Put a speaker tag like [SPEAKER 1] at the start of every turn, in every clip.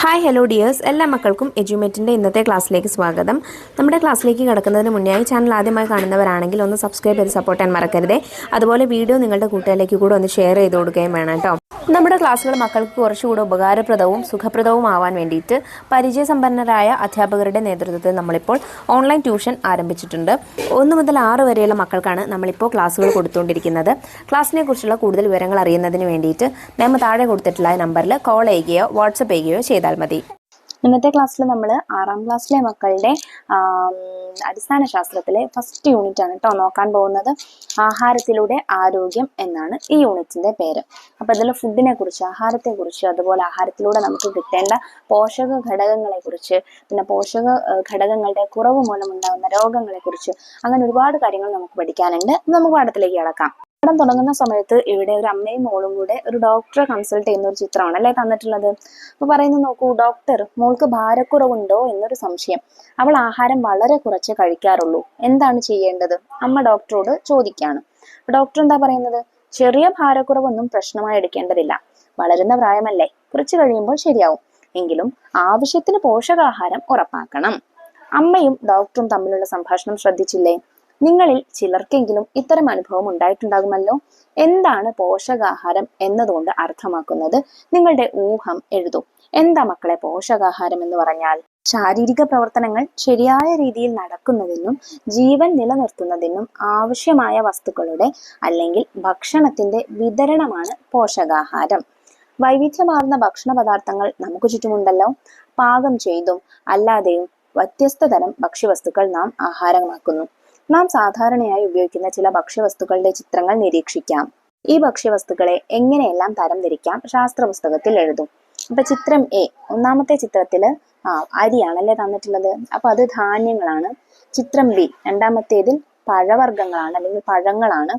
[SPEAKER 1] Hi hello dears, എല്ലാ മക്കൾക്കും എജ്യൂമേറ്റിൻ്റെ ഇന്നത്തെ ക്ലാസ്സിലേക്ക് സ്വാഗതം. നമ്മുടെ ക്ലാസ്സിലേക്ക് കടക്കുന്നതിന് മുന്നേയായി ചാനൽ ആദ്യമായി കാണുന്നവരാണെങ്കിൽ ഒന്ന് സബ്സ്ക്രൈബ് ചെയ്ത് സപ്പോർട്ട് ചെയ്യാൻ മറക്കരുതേ. അതുപോലെ വീഡിയോ നിങ്ങളുടെ കൂട്ടുകാരിലേക്ക് കൂടെ ഒന്ന് ഷെയർ ചെയ്ത് കൊടുക്കുകയും വേണം കേട്ടോ. നമ്മുടെ ക്ലാസ്സുകൾ മക്കൾക്ക് കുറച്ചുകൂടെ ഉപകാരപ്രദവും സുഖപ്രദവും ആവാൻ വേണ്ടിയിട്ട് പരിചയസമ്പന്നരായ അധ്യാപകരുടെ നേതൃത്വത്തിൽ നമ്മളിപ്പോൾ ഓൺലൈൻ ട്യൂഷൻ ആരംഭിച്ചിട്ടുണ്ട്. 1 മുതൽ 6 വരെയുള്ള മക്കൾക്കാണ് നമ്മളിപ്പോൾ ക്ലാസ്സുകൾ കൊടുത്തുകൊണ്ടിരിക്കുന്നത്. ക്ലാസ്സിനെ കുറിച്ചുള്ള കൂടുതൽ വിവരങ്ങൾ അറിയുന്നതിന് വേണ്ടിയിട്ട് നമ്മൾ താഴെ കൊടുത്തിട്ടുള്ള നമ്പറിൽ കോൾ ചെയ്യുകയോ വാട്സപ്പ് ചെയ്യുകയോ ചെയ്താൽ മതി.
[SPEAKER 2] ഇന്നത്തെ ക്ലാസ്സിൽ നമ്മൾ 6ാം ക്ലാസ്സിലെ മക്കളുടെ അടിസ്ഥാന ശാസ്ത്രത്തിലെ ഫസ്റ്റ് യൂണിറ്റ് ആണ് കേട്ടോ നോക്കാൻ പോകുന്നത്. ആഹാരത്തിലൂടെ ആരോഗ്യം എന്നാണ് ഈ യൂണിറ്റിന്റെ പേര്. അപ്പൊ ഇതിൽ ഫുഡിനെ കുറിച്ച്, ആഹാരത്തെ കുറിച്ച്, അതുപോലെ ആഹാരത്തിലൂടെ നമുക്ക് കിട്ടേണ്ട പോഷക ഘടകങ്ങളെ കുറിച്ച്, പിന്നെ പോഷക ഘടകങ്ങളുടെ കുറവ് മൂലമുണ്ടാകുന്ന രോഗങ്ങളെ കുറിച്ച്, അങ്ങനെ ഒരുപാട് കാര്യങ്ങൾ നമുക്ക് പഠിക്കാനുണ്ട്. നമുക്ക് പാഠത്തിലേക്ക് കടക്കാം. പാഠം തുടങ്ങുന്ന സമയത്ത് ഇവിടെ ഒരു അമ്മയും മോളും കൂടെ ഒരു ഡോക്ടറെ കൺസൾട്ട് ചെയ്യുന്ന ഒരു ചിത്രമാണ് അല്ലേ തന്നിട്ടുള്ളത്. അപ്പൊ പറയുന്നു, നോക്കൂ ഡോക്ടർ, മോൾക്ക് ഭാരക്കുറവുണ്ടോ എന്നൊരു സംശയം. അവൾ ആഹാരം വളരെ കുറച്ച് കഴിക്കാറുള്ളൂ, എന്താണ് ചെയ്യേണ്ടത്? അമ്മ ഡോക്ടറോട് ചോദിക്കുകയാണ്. ഡോക്ടർ എന്താ പറയുന്നത്? ചെറിയ ഭാരക്കുറവൊന്നും പ്രശ്നമായി എടുക്കേണ്ടതില്ല, വളരുന്ന പ്രായമല്ലേ, കുറച്ച് കഴിയുമ്പോൾ ശരിയാവും. എങ്കിലും ആവശ്യത്തിന് പോഷകാഹാരം ഉറപ്പാക്കണം. അമ്മയും ഡോക്ടറും തമ്മിലുള്ള സംഭാഷണം ശ്രദ്ധിച്ചില്ലേ? നിങ്ങളിൽ ചിലർക്കെങ്കിലും ഇത്തരം അനുഭവം ഉണ്ടായിട്ടുണ്ടാകുമല്ലോ. എന്താണ് പോഷകാഹാരം എന്നതുകൊണ്ട് അർത്ഥമാക്കുന്നത്? നിങ്ങളുടെ ഊഹം എഴുതൂ. എന്താ മക്കളെ പോഷകാഹാരം എന്ന് പറഞ്ഞാൽ? ശാരീരിക പ്രവർത്തനങ്ങൾ ശരിയായ രീതിയിൽ നടക്കുന്നതിനും ജീവൻ നിലനിർത്തുന്നതിനും ആവശ്യമായ വസ്തുക്കളുടെ അല്ലെങ്കിൽ ഭക്ഷണത്തിന്റെ വിതരണമാണ് പോഷകാഹാരം. വൈവിധ്യമാർന്ന ഭക്ഷണ പദാർത്ഥങ്ങൾ നമുക്ക് ചുറ്റുമുണ്ടല്ലോ. പാകം ചെയ്തും അല്ലാതെയും വ്യത്യസ്ത തരം ഭക്ഷ്യവസ്തുക്കൾ നാം ആഹാരമാക്കുന്നു. നാം സാധാരണയായി ഉപയോഗിക്കുന്ന ചില ഭക്ഷ്യവസ്തുക്കളുടെ ചിത്രങ്ങൾ നിരീക്ഷിക്കാം. ഈ ഭക്ഷ്യവസ്തുക്കളെ എങ്ങനെയെല്ലാം തരംതിരിക്കാം ശാസ്ത്ര പുസ്തകത്തിൽ എഴുതും. അപ്പൊ ചിത്രം എ, ഒന്നാമത്തെ ചിത്രത്തില് അരിയാണല്ലേ തന്നിട്ടുള്ളത്. അപ്പൊ അത് ധാന്യങ്ങളാണ്. ചിത്രം ബി, രണ്ടാമത്തേതിൽ പഴവർഗ്ഗങ്ങളാണ് അല്ലെങ്കിൽ പഴങ്ങളാണ്.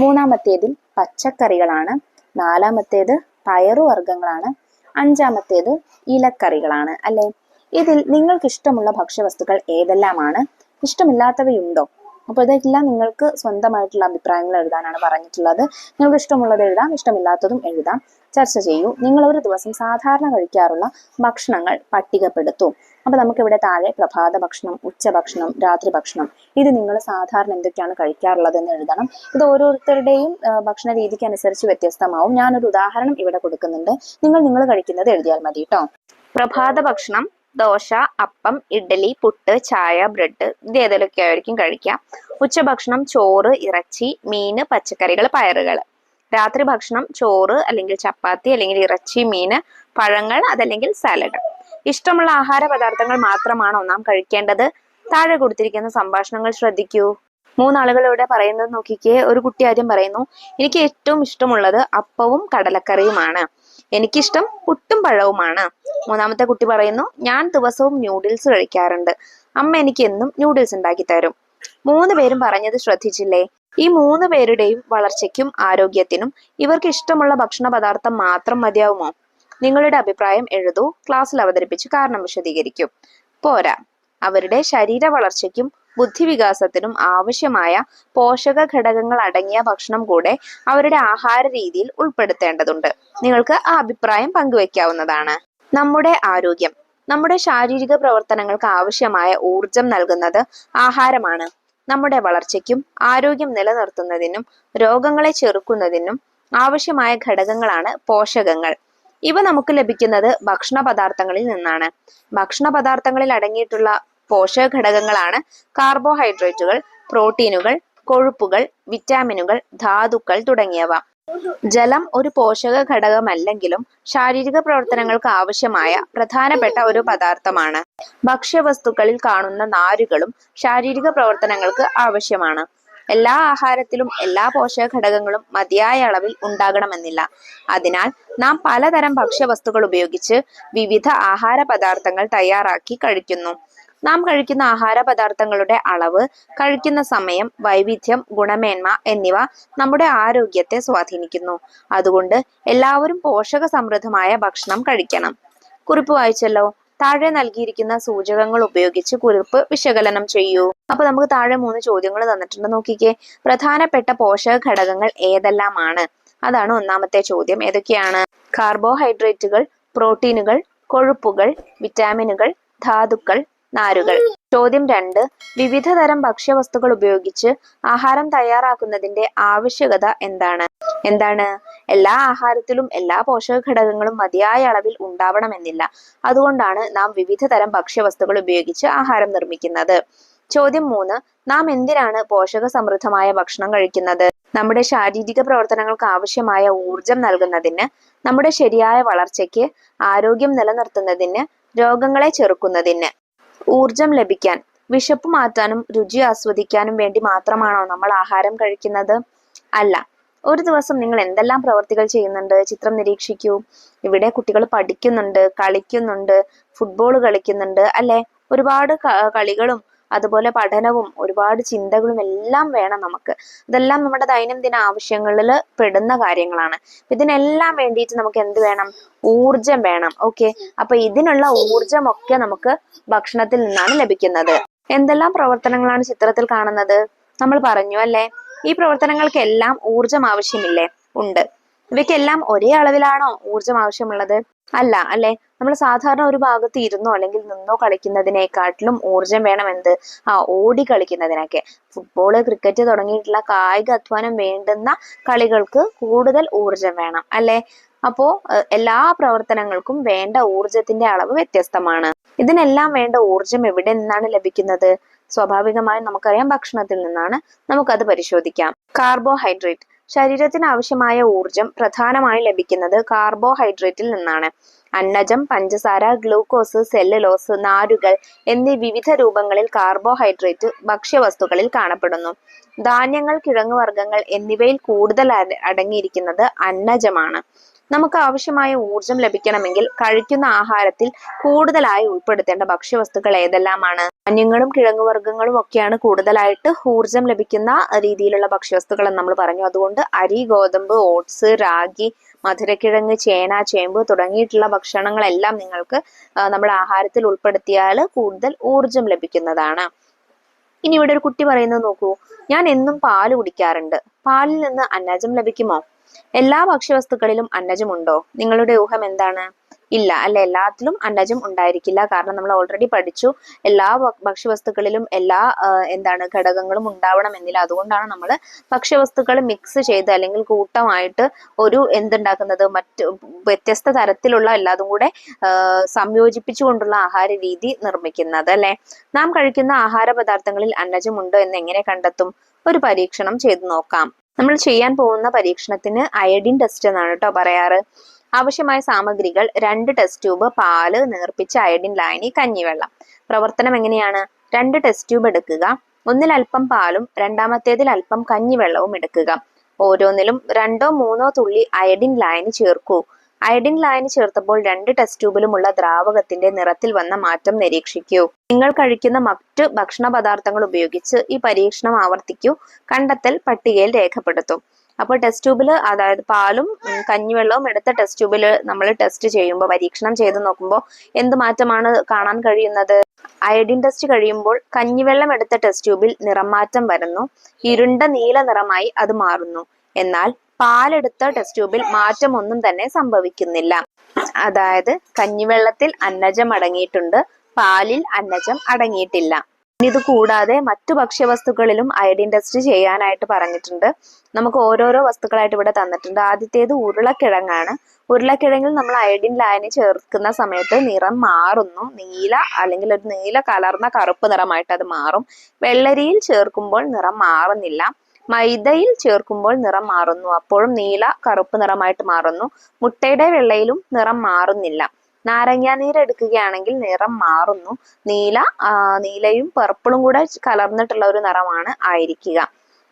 [SPEAKER 2] മൂന്നാമത്തേതിൽ പച്ചക്കറികളാണ്. നാലാമത്തേത് പയറുവർഗ്ഗങ്ങളാണ്. അഞ്ചാമത്തേത് ഇലക്കറികളാണ് അല്ലെ. ഇതിൽ നിങ്ങൾക്ക് ഇഷ്ടമുള്ള ഭക്ഷ്യവസ്തുക്കൾ ഏതെല്ലാമാണ്? ഇഷ്ടമില്ലാത്തവയുണ്ടോ? അപ്പൊ ഇതെല്ലാം നിങ്ങൾക്ക് സ്വന്തമായിട്ടുള്ള അഭിപ്രായങ്ങൾ എഴുതാനാണ് പറഞ്ഞിട്ടുള്ളത്. നിങ്ങൾക്ക് ഇഷ്ടമുള്ളത് എഴുതാം, ഇഷ്ടമില്ലാത്തതും എഴുതാം. ചർച്ച ചെയ്യൂ. നിങ്ങൾ ഒരു ദിവസം സാധാരണ കഴിക്കാറുള്ള ഭക്ഷണങ്ങൾ പട്ടികപ്പെടുത്തൂ. അപ്പൊ നമുക്കിവിടെ താഴെ പ്രഭാത ഭക്ഷണം, ഉച്ചഭക്ഷണം, രാത്രി ഭക്ഷണം, ഇത് നിങ്ങൾ സാധാരണ എന്തൊക്കെയാണ് കഴിക്കാറുള്ളത് എന്ന് എഴുതണം. ഇത് ഓരോരുത്തരുടെയും ഭക്ഷണ രീതിക്ക് അനുസരിച്ച് വ്യത്യസ്തമാവും. ഞാനൊരു ഉദാഹരണം ഇവിടെ കൊടുക്കുന്നുണ്ട്. നിങ്ങൾ കഴിക്കുന്നത് എഴുതിയാൽ മതി കേട്ടോ. പ്രഭാത ഭക്ഷണം ദോശ, അപ്പം, ഇഡ്ഡലി, പുട്ട്, ചായ, ബ്രെഡ്, ഇത് ഏതെങ്കിലുമൊക്കെ ആയിരിക്കും കഴിക്കാം. ഉച്ചഭക്ഷണം ചോറ്, ഇറച്ചി, മീന്, പച്ചക്കറികൾ, പയറുകൾ. രാത്രി ഭക്ഷണം ചോറ് അല്ലെങ്കിൽ ചപ്പാത്തി അല്ലെങ്കിൽ ഇറച്ചി, മീന്, പഴങ്ങൾ, അതല്ലെങ്കിൽ സാലഡ്. ഇഷ്ടമുള്ള ആഹാര പദാർത്ഥങ്ങൾ മാത്രമാണോ നാം കഴിക്കേണ്ടത്? താഴെ കൊടുത്തിരിക്കുന്ന സംഭാഷണങ്ങൾ ശ്രദ്ധിക്കൂ. 3 ആളുകൾ ഇവിടെ പറയുന്നത് നോക്കിക്കേ. ഒരു കുട്ടി ആദ്യം പറയുന്നു, എനിക്ക് ഏറ്റവും ഇഷ്ടമുള്ളത് അപ്പവും കടലക്കറിയുമാണ്. എനിക്കിഷ്ടം പുട്ടും പഴവുമാണ്. മൂന്നാമത്തെ കുട്ടി പറയുന്നു, ഞാൻ ദിവസവും ന്യൂഡിൽസ് കഴിക്കാറുണ്ട്. അമ്മ എനിക്ക് എന്നും ന്യൂഡിൽസ് ഉണ്ടാക്കി തരും. 3 പേരും പറഞ്ഞത് ശ്രദ്ധിച്ചില്ലേ? ഈ 3 പേരുടെയും വളർച്ചയ്ക്കും ആരോഗ്യത്തിനും ഇവർക്ക് ഇഷ്ടമുള്ള ഭക്ഷണ പദാർത്ഥം മാത്രം മതിയാവുമോ? നിങ്ങളുടെ അഭിപ്രായം എഴുതൂ. ക്ലാസ്സിൽ അവതരിപ്പിച്ച് കാരണം വിശദീകരിക്കും. പോരാ, അവരുടെ ശരീര വളർച്ചയ്ക്കും ബുദ്ധിവികാസത്തിനും ആവശ്യമായ പോഷക ഘടകങ്ങൾ അടങ്ങിയ ഭക്ഷണം കൂടെ അവരുടെ ആഹാര രീതിയിൽ ഉൾപ്പെടുത്തേണ്ടതുണ്ട്. നിങ്ങൾക്ക് ആ അഭിപ്രായം പങ്കുവെക്കാവുന്നതാണ്. നമ്മുടെ ആരോഗ്യം, നമ്മുടെ ശാരീരിക പ്രവർത്തനങ്ങൾക്ക് ആവശ്യമായ ഊർജം നൽകുന്നത് ആഹാരമാണ്. നമ്മുടെ വളർച്ചയ്ക്കും ആരോഗ്യം നിലനിർത്തുന്നതിനും രോഗങ്ങളെ ചെറുക്കുന്നതിനും ആവശ്യമായ ഘടകങ്ങളാണ് പോഷകങ്ങൾ. ഇവ നമുക്ക് ലഭിക്കുന്നത് ഭക്ഷണ പദാർത്ഥങ്ങളിൽ നിന്നാണ്. ഭക്ഷണ പദാർത്ഥങ്ങളിൽ അടങ്ങിയിട്ടുള്ള പോഷക ഘടകങ്ങളാണ് കാർബോഹൈഡ്രേറ്റുകൾ, പ്രോട്ടീനുകൾ, കൊഴുപ്പുകൾ, വിറ്റാമിനുകൾ, ധാതുക്കൾ തുടങ്ങിയവ. ജലം ഒരു പോഷക ഘടകമല്ലെങ്കിലും ശാരീരിക പ്രവർത്തനങ്ങൾക്ക് ആവശ്യമായ പ്രധാനപ്പെട്ട ഒരു പദാർത്ഥമാണ്. ഭക്ഷ്യവസ്തുക്കളിൽ കാണുന്ന നാരുകളും ശാരീരിക പ്രവർത്തനങ്ങൾക്ക് ആവശ്യമാണ്. എല്ലാ ആഹാരത്തിലും എല്ലാ പോഷക ഘടകങ്ങളും മതിയായ അളവിൽ ഉണ്ടാകണമെന്നില്ല. അതിനാൽ നാം പലതരം ഭക്ഷ്യവസ്തുക്കൾ ഉപയോഗിച്ച് വിവിധ ആഹാര പദാർത്ഥങ്ങൾ തയ്യാറാക്കി കഴിക്കുന്നു. നാം കഴിക്കുന്ന ആഹാര പദാർത്ഥങ്ങളുടെ അളവ്, കഴിക്കുന്ന സമയം, വൈവിധ്യം, ഗുണമേന്മ എന്നിവ നമ്മുടെ ആരോഗ്യത്തെ സ്വാധീനിക്കുന്നു. അതുകൊണ്ട് എല്ലാവരും പോഷക സമൃദ്ധമായ ഭക്ഷണം കഴിക്കണം. കുറിപ്പ് വായിച്ചല്ലോ. താഴെ നൽകിയിരിക്കുന്ന സൂചകങ്ങൾ ഉപയോഗിച്ച് കുറിപ്പ് വിശകലനം ചെയ്യൂ. അപ്പൊ നമുക്ക് താഴെ 3 ചോദ്യങ്ങൾ തന്നിട്ടുണ്ട്. നോക്കിക്കേ. പ്രധാനപ്പെട്ട പോഷക ഘടകങ്ങൾ ഏതെല്ലാമാണ്? അതാണ് ഒന്നാമത്തെ ചോദ്യം. ഏതൊക്കെയാണ്? കാർബോഹൈഡ്രേറ്റുകൾ, പ്രോട്ടീനുകൾ, കൊഴുപ്പുകൾ, വിറ്റാമിനുകൾ, ധാതുക്കൾ, നാരുകൾ. ചോദ്യം 2. വിവിധ തരം ഭക്ഷ്യവസ്തുക്കൾ ഉപയോഗിച്ച് ആഹാരം തയ്യാറാക്കുന്നതിന്റെ ആവശ്യകത എന്താണ്? എല്ലാ ആഹാരത്തിലും എല്ലാ പോഷക ഘടകങ്ങളും മതിയായ അളവിൽ ഉണ്ടാവണമെന്നില്ല. അതുകൊണ്ടാണ് നാം വിവിധ തരം ഭക്ഷ്യവസ്തുക്കൾ ഉപയോഗിച്ച് ആഹാരം നിർമ്മിക്കുന്നത്. ചോദ്യം 3. നാം എന്തിനാണ് പോഷക സമൃദ്ധമായ ഭക്ഷണം കഴിക്കുന്നത്? നമ്മുടെ ശാരീരിക പ്രവർത്തനങ്ങൾക്ക് ആവശ്യമായ ഊർജം നൽകുന്നതിന്, നമ്മുടെ ശരിയായ വളർച്ചയ്ക്ക്, ആരോഗ്യം നിലനിർത്തുന്നതിന്, രോഗങ്ങളെ ചെറുക്കുന്നതിന്. ഊർജം ലഭിക്കാൻ, വിശപ്പ് മാറ്റാനും രുചി ആസ്വദിക്കാനും വേണ്ടി മാത്രമാണോ നമ്മൾ ആഹാരം കഴിക്കുന്നത്? അല്ല. ഒരു ദിവസം നിങ്ങൾ എന്തെല്ലാം പ്രവർത്തികൾ ചെയ്യുന്നുണ്ട്? ചിത്രം നിരീക്ഷിക്കൂ. ഇവിടെ കുട്ടികൾ പഠിക്കുന്നുണ്ട്, കളിക്കുന്നുണ്ട്, ഫുട്ബോൾ കളിക്കുന്നുണ്ട് അല്ലെ? ഒരുപാട് കളികളും അതുപോലെ പഠനവും ഒരുപാട് ചിന്തകളും എല്ലാം വേണം നമുക്ക്. ഇതെല്ലാം നമ്മുടെ ദൈനംദിന ആവശ്യങ്ങളിൽ പെടുന്ന കാര്യങ്ങളാണ്. ഇതിനെല്ലാം വേണ്ടിയിട്ട് നമുക്ക് എന്ത് വേണം? ഊർജം വേണം. ഓക്കെ, അപ്പൊ ഇതിനുള്ള ഊർജമൊക്കെ നമുക്ക് ഭക്ഷണത്തിൽ നിന്നാണ് ലഭിക്കുന്നത്. എന്തെല്ലാം പ്രവർത്തനങ്ങളാണ് ചിത്രത്തിൽ കാണുന്നത്? നമ്മൾ പറഞ്ഞു അല്ലെ, ഈ പ്രവർത്തനങ്ങൾക്കെല്ലാം ഊർജം ആവശ്യമില്ലേ? ഉണ്ട്. ഇവയ്ക്കെല്ലാം ഒരേ അളവിലാണോ ഊർജം ആവശ്യമുള്ളത്? അല്ല അല്ലെ. നമ്മൾ സാധാരണ ഒരു ഭാഗത്ത് ഇരുന്നോ അല്ലെങ്കിൽ നിന്നോ കളിക്കുന്നതിനേക്കാട്ടിലും ഊർജം വേണം എന്ത്? ഓടി കളിക്കുന്നതിനൊക്കെ. ഫുട്ബോള്, ക്രിക്കറ്റ് തുടങ്ങിയിട്ടുള്ള കായിക അധ്വാനം വേണ്ടുന്ന കളികൾക്ക് കൂടുതൽ ഊർജം വേണം അല്ലെ. അപ്പോ എല്ലാ പ്രവർത്തനങ്ങൾക്കും വേണ്ട ഊർജത്തിന്റെ അളവ് വ്യത്യസ്തമാണ്. ഇതിനെല്ലാം വേണ്ട ഊർജം എവിടെ നിന്നാണ് ലഭിക്കുന്നത്? സ്വാഭാവികമായും നമുക്കറിയാം, ഭക്ഷണത്തിൽ നിന്നാണ്. നമുക്കത് പരിശോധിക്കാം. കാർബോഹൈഡ്രേറ്റ്. ശരീരത്തിന് ആവശ്യമായ ഊർജം പ്രധാനമായും ലഭിക്കുന്നത് കാർബോഹൈഡ്രേറ്റിൽ നിന്നാണ്. അന്നജം, പഞ്ചസാര, ഗ്ലൂക്കോസ്, സെല്ലുലോസ്, നാരുകൾ എന്നീ വിവിധ രൂപങ്ങളിൽ കാർബോഹൈഡ്രേറ്റ് ഭക്ഷ്യവസ്തുക്കളിൽ കാണപ്പെടുന്നു. ധാന്യങ്ങൾ, കിഴങ്ങുവർഗ്ഗങ്ങൾ എന്നിവയിൽ കൂടുതൽ അടങ്ങിയിരിക്കുന്നത് അന്നജമാണ്. നമുക്ക് ആവശ്യമായ ഊർജം ലഭിക്കണമെങ്കിൽ കഴിക്കുന്ന ആഹാരത്തിൽ കൂടുതലായി ഉൾപ്പെടുത്തേണ്ട ഭക്ഷ്യവസ്തുക്കൾ ഏതെല്ലാമാണ്? ധാന്യങ്ങളും കിഴങ്ങുവർഗ്ഗങ്ങളും ഒക്കെയാണ് കൂടുതലായിട്ട് ഊർജം ലഭിക്കുന്ന രീതിയിലുള്ള ഭക്ഷ്യവസ്തുക്കൾ എന്ന് നമ്മൾ പറഞ്ഞു. അതുകൊണ്ട് അരി, ഗോതമ്പ്, ഓട്സ്, റാഗി, മധുരക്കിഴങ്ങ്, ചേന, ചേമ്പ് തുടങ്ങിയിട്ടുള്ള ഭക്ഷണങ്ങളെല്ലാം നിങ്ങൾക്ക് നമ്മുടെ ആഹാരത്തിൽ ഉൾപ്പെടുത്തിയാൽ കൂടുതൽ ഊർജം ലഭിക്കുന്നതാണ്. ഇനി ഇവിടെ ഒരു കുട്ടി പറയുന്നത് നോക്കൂ. ഞാൻ എന്നും പാല് കുടിക്കാറുണ്ട്. പാലിൽ നിന്ന് അന്നജം ലഭിക്കുമോ? എല്ലാ ഭക്ഷ്യവസ്തുക്കളിലും അന്നജമുണ്ടോ? നിങ്ങളുടെ ഊഹം എന്താണ്? ഇല്ല അല്ലെ. എല്ലാത്തിലും അന്നജം ഉണ്ടായിരിക്കില്ല. കാരണം നമ്മൾ ഓൾറെഡി പഠിച്ചു, എല്ലാ ഭക്ഷ്യവസ്തുക്കളിലും എല്ലാ ഘടകങ്ങളും ഉണ്ടാവണമെന്നില്ല. അതുകൊണ്ടാണ് നമ്മൾ ഭക്ഷ്യവസ്തുക്കൾ മിക്സ് ചെയ്ത് അല്ലെങ്കിൽ കൂട്ടമായിട്ട് ഒരു എന്തുണ്ടാക്കുന്നത്, മറ്റു വ്യത്യസ്ത തരത്തിലുള്ള എല്ലാതും കൂടെ സംയോജിപ്പിച്ചുകൊണ്ടുള്ള ആഹാര രീതി നിർമ്മിക്കുന്നത് അല്ലെ. നാം കഴിക്കുന്ന ആഹാര പദാർത്ഥങ്ങളിൽ അന്നജം ഉണ്ടോ എന്ന് എങ്ങനെ കണ്ടെത്തും? ഒരു പരീക്ഷണം ചെയ്തു നോക്കാം. നമ്മൾ ചെയ്യാൻ പോകുന്ന പരീക്ഷണത്തിന് അയഡിൻ ടെസ്റ്റ് എന്നാണ് കേട്ടോ പറയാറ്. ആവശ്യമായ സാമഗ്രികൾ: 2 ടെസ്റ്റ് ട്യൂബ്, പാല്, നേർപ്പിച്ച അയഡിൻ ലായനി, കഞ്ഞിവെള്ളം. പ്രവർത്തനം എങ്ങനെയാണ്? 2 ടെസ്റ്റ് ട്യൂബ് എടുക്കുക. ഒന്നിൽ അല്പം പാലും രണ്ടാമത്തേതിൽ അല്പം കഞ്ഞിവെള്ളവും എടുക്കുക. ഓരോന്നിലും 2-3 തുള്ളി അയഡിൻ ലായനി ചേർക്കൂ. അയഡിൻ ലായനി ചേർത്തപ്പോൾ 2 ടെസ്റ്റ് ട്യൂബിലുമുള്ള ദ്രാവകത്തിന്റെ നിറത്തിൽ വന്ന മാറ്റം നിരീക്ഷിക്കൂ. നിങ്ങൾ കഴിക്കുന്ന മറ്റ് ഭക്ഷണ പദാർത്ഥങ്ങൾ ഉപയോഗിച്ച് ഈ പരീക്ഷണം ആവർത്തിക്കൂ. കണ്ടെത്തൽ പട്ടികയിൽ രേഖപ്പെടുത്തും. അപ്പോൾ ടെസ്റ്റ് ട്യൂബിൽ, അതായത് പാലും കഞ്ഞിവെള്ളവും എടുത്ത ടെസ്റ്റ് ട്യൂബിൽ നമ്മൾ ടെസ്റ്റ് ചെയ്യുമ്പോൾ, പരീക്ഷണം ചെയ്ത് നോക്കുമ്പോൾ എന്ത് മാറ്റമാണ് കാണാൻ കഴിയുന്നത്? അയഡിൻ ടെസ്റ്റ് കഴിയുമ്പോൾ കഞ്ഞിവെള്ളം എടുത്ത ടെസ്റ്റ് ട്യൂബിൽ നിറം മാറ്റം വരുന്നു. ഇരുണ്ട നീല നിറമായി അത് മാറുന്നു. എന്നാൽ പാലെടുത്ത ടെസ്റ്റ് ട്യൂബിൽ മാറ്റമൊന്നും തന്നെ സംഭവിക്കുന്നില്ല. അതായത് കഞ്ഞിവെള്ളത്തിൽ അന്നജം അടങ്ങിയിട്ടുണ്ട്, പാലിൽ അന്നജം അടങ്ങിയിട്ടില്ല. ഇത് കൂടാതെ മറ്റു ഭക്ഷ്യവസ്തുക്കളിലും അയഡിൻ ടെസ്റ്റ് ചെയ്യാനായിട്ട് പറഞ്ഞിട്ടുണ്ട്. നമുക്ക് ഓരോരോ വസ്തുക്കളായിട്ട് ഇവിടെ തന്നിട്ടുണ്ട്. ആദ്യത്തേത് ഉരുളക്കിഴങ്ങാണ്. ഉരുളക്കിഴങ്ങിൽ നമ്മൾ അയഡിൻ ലായനി ചേർക്കുന്ന സമയത്ത് നിറം മാറുന്നു. നീല അല്ലെങ്കിൽ ഒരു നീല കലർന്ന കറുപ്പ് നിറമായിട്ട് അത് മാറും. വെള്ളരിയിൽ ചേർക്കുമ്പോൾ നിറം മാറുന്നില്ല. മൈദയിൽ ചേർക്കുമ്പോൾ നിറം മാറുന്നു, അപ്പോഴും നീല കറുപ്പ് നിറമായിട്ട് മാറുന്നു. മുട്ടയുടെ വെള്ളയിലും നിറം മാറുന്നില്ല. നാരങ്ങ നീര് എടുക്കുകയാണെങ്കിൽ നിറം മാറുന്നു. നീലയും പർപ്പിളും കൂടെ കലർന്നിട്ടുള്ള ഒരു നിറമാണ് ആയിരിക്കുക.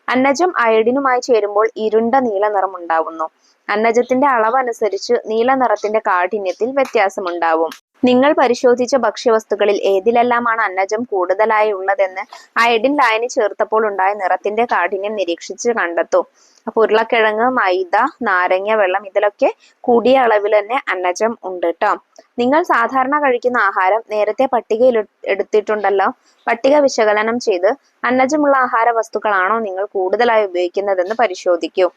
[SPEAKER 2] അന്നജം അയഡിനുമായി ചേരുമ്പോൾ ഇരുണ്ട നീല നിറം ഉണ്ടാവുന്നു. അന്നജത്തിന്റെ അളവ് അനുസരിച്ച് നീല നിറത്തിന്റെ കാഠിന്യത്തിൽ വ്യത്യാസമുണ്ടാവും. നിങ്ങൾ പരിശോധിച്ച ഭക്ഷ്യവസ്തുക്കളിൽ ഏതിലെല്ലാമാണ് അന്നജം കൂടുതലായി ഉള്ളതെന്ന് അയഡിൻ ലായനി ചേർത്തപ്പോൾ ഉണ്ടായ നിറത്തിന്റെ കാഠിന്യം നിരീക്ഷിച്ച് കണ്ടെത്തൂ. അപ്പൊ ഉരുളക്കിഴങ്ങ്, മൈദ, നാരങ്ങ വെള്ളം ഇതിലൊക്കെ കൂടിയ അളവിൽ തന്നെ അന്നജം ഉണ്ട് കേട്ടോ. നിങ്ങൾ സാധാരണ കഴിക്കുന്ന ആഹാരം നേരത്തെ പട്ടികയിൽ എടുത്തിട്ടുണ്ടല്ലോ. പട്ടിക വിശകലനം ചെയ്ത് അന്നജമുള്ള ആഹാര വസ്തുക്കളാണോ നിങ്ങൾ കൂടുതലായി ഉപയോഗിക്കുന്നതെന്ന് പരിശോധിക്കൂ.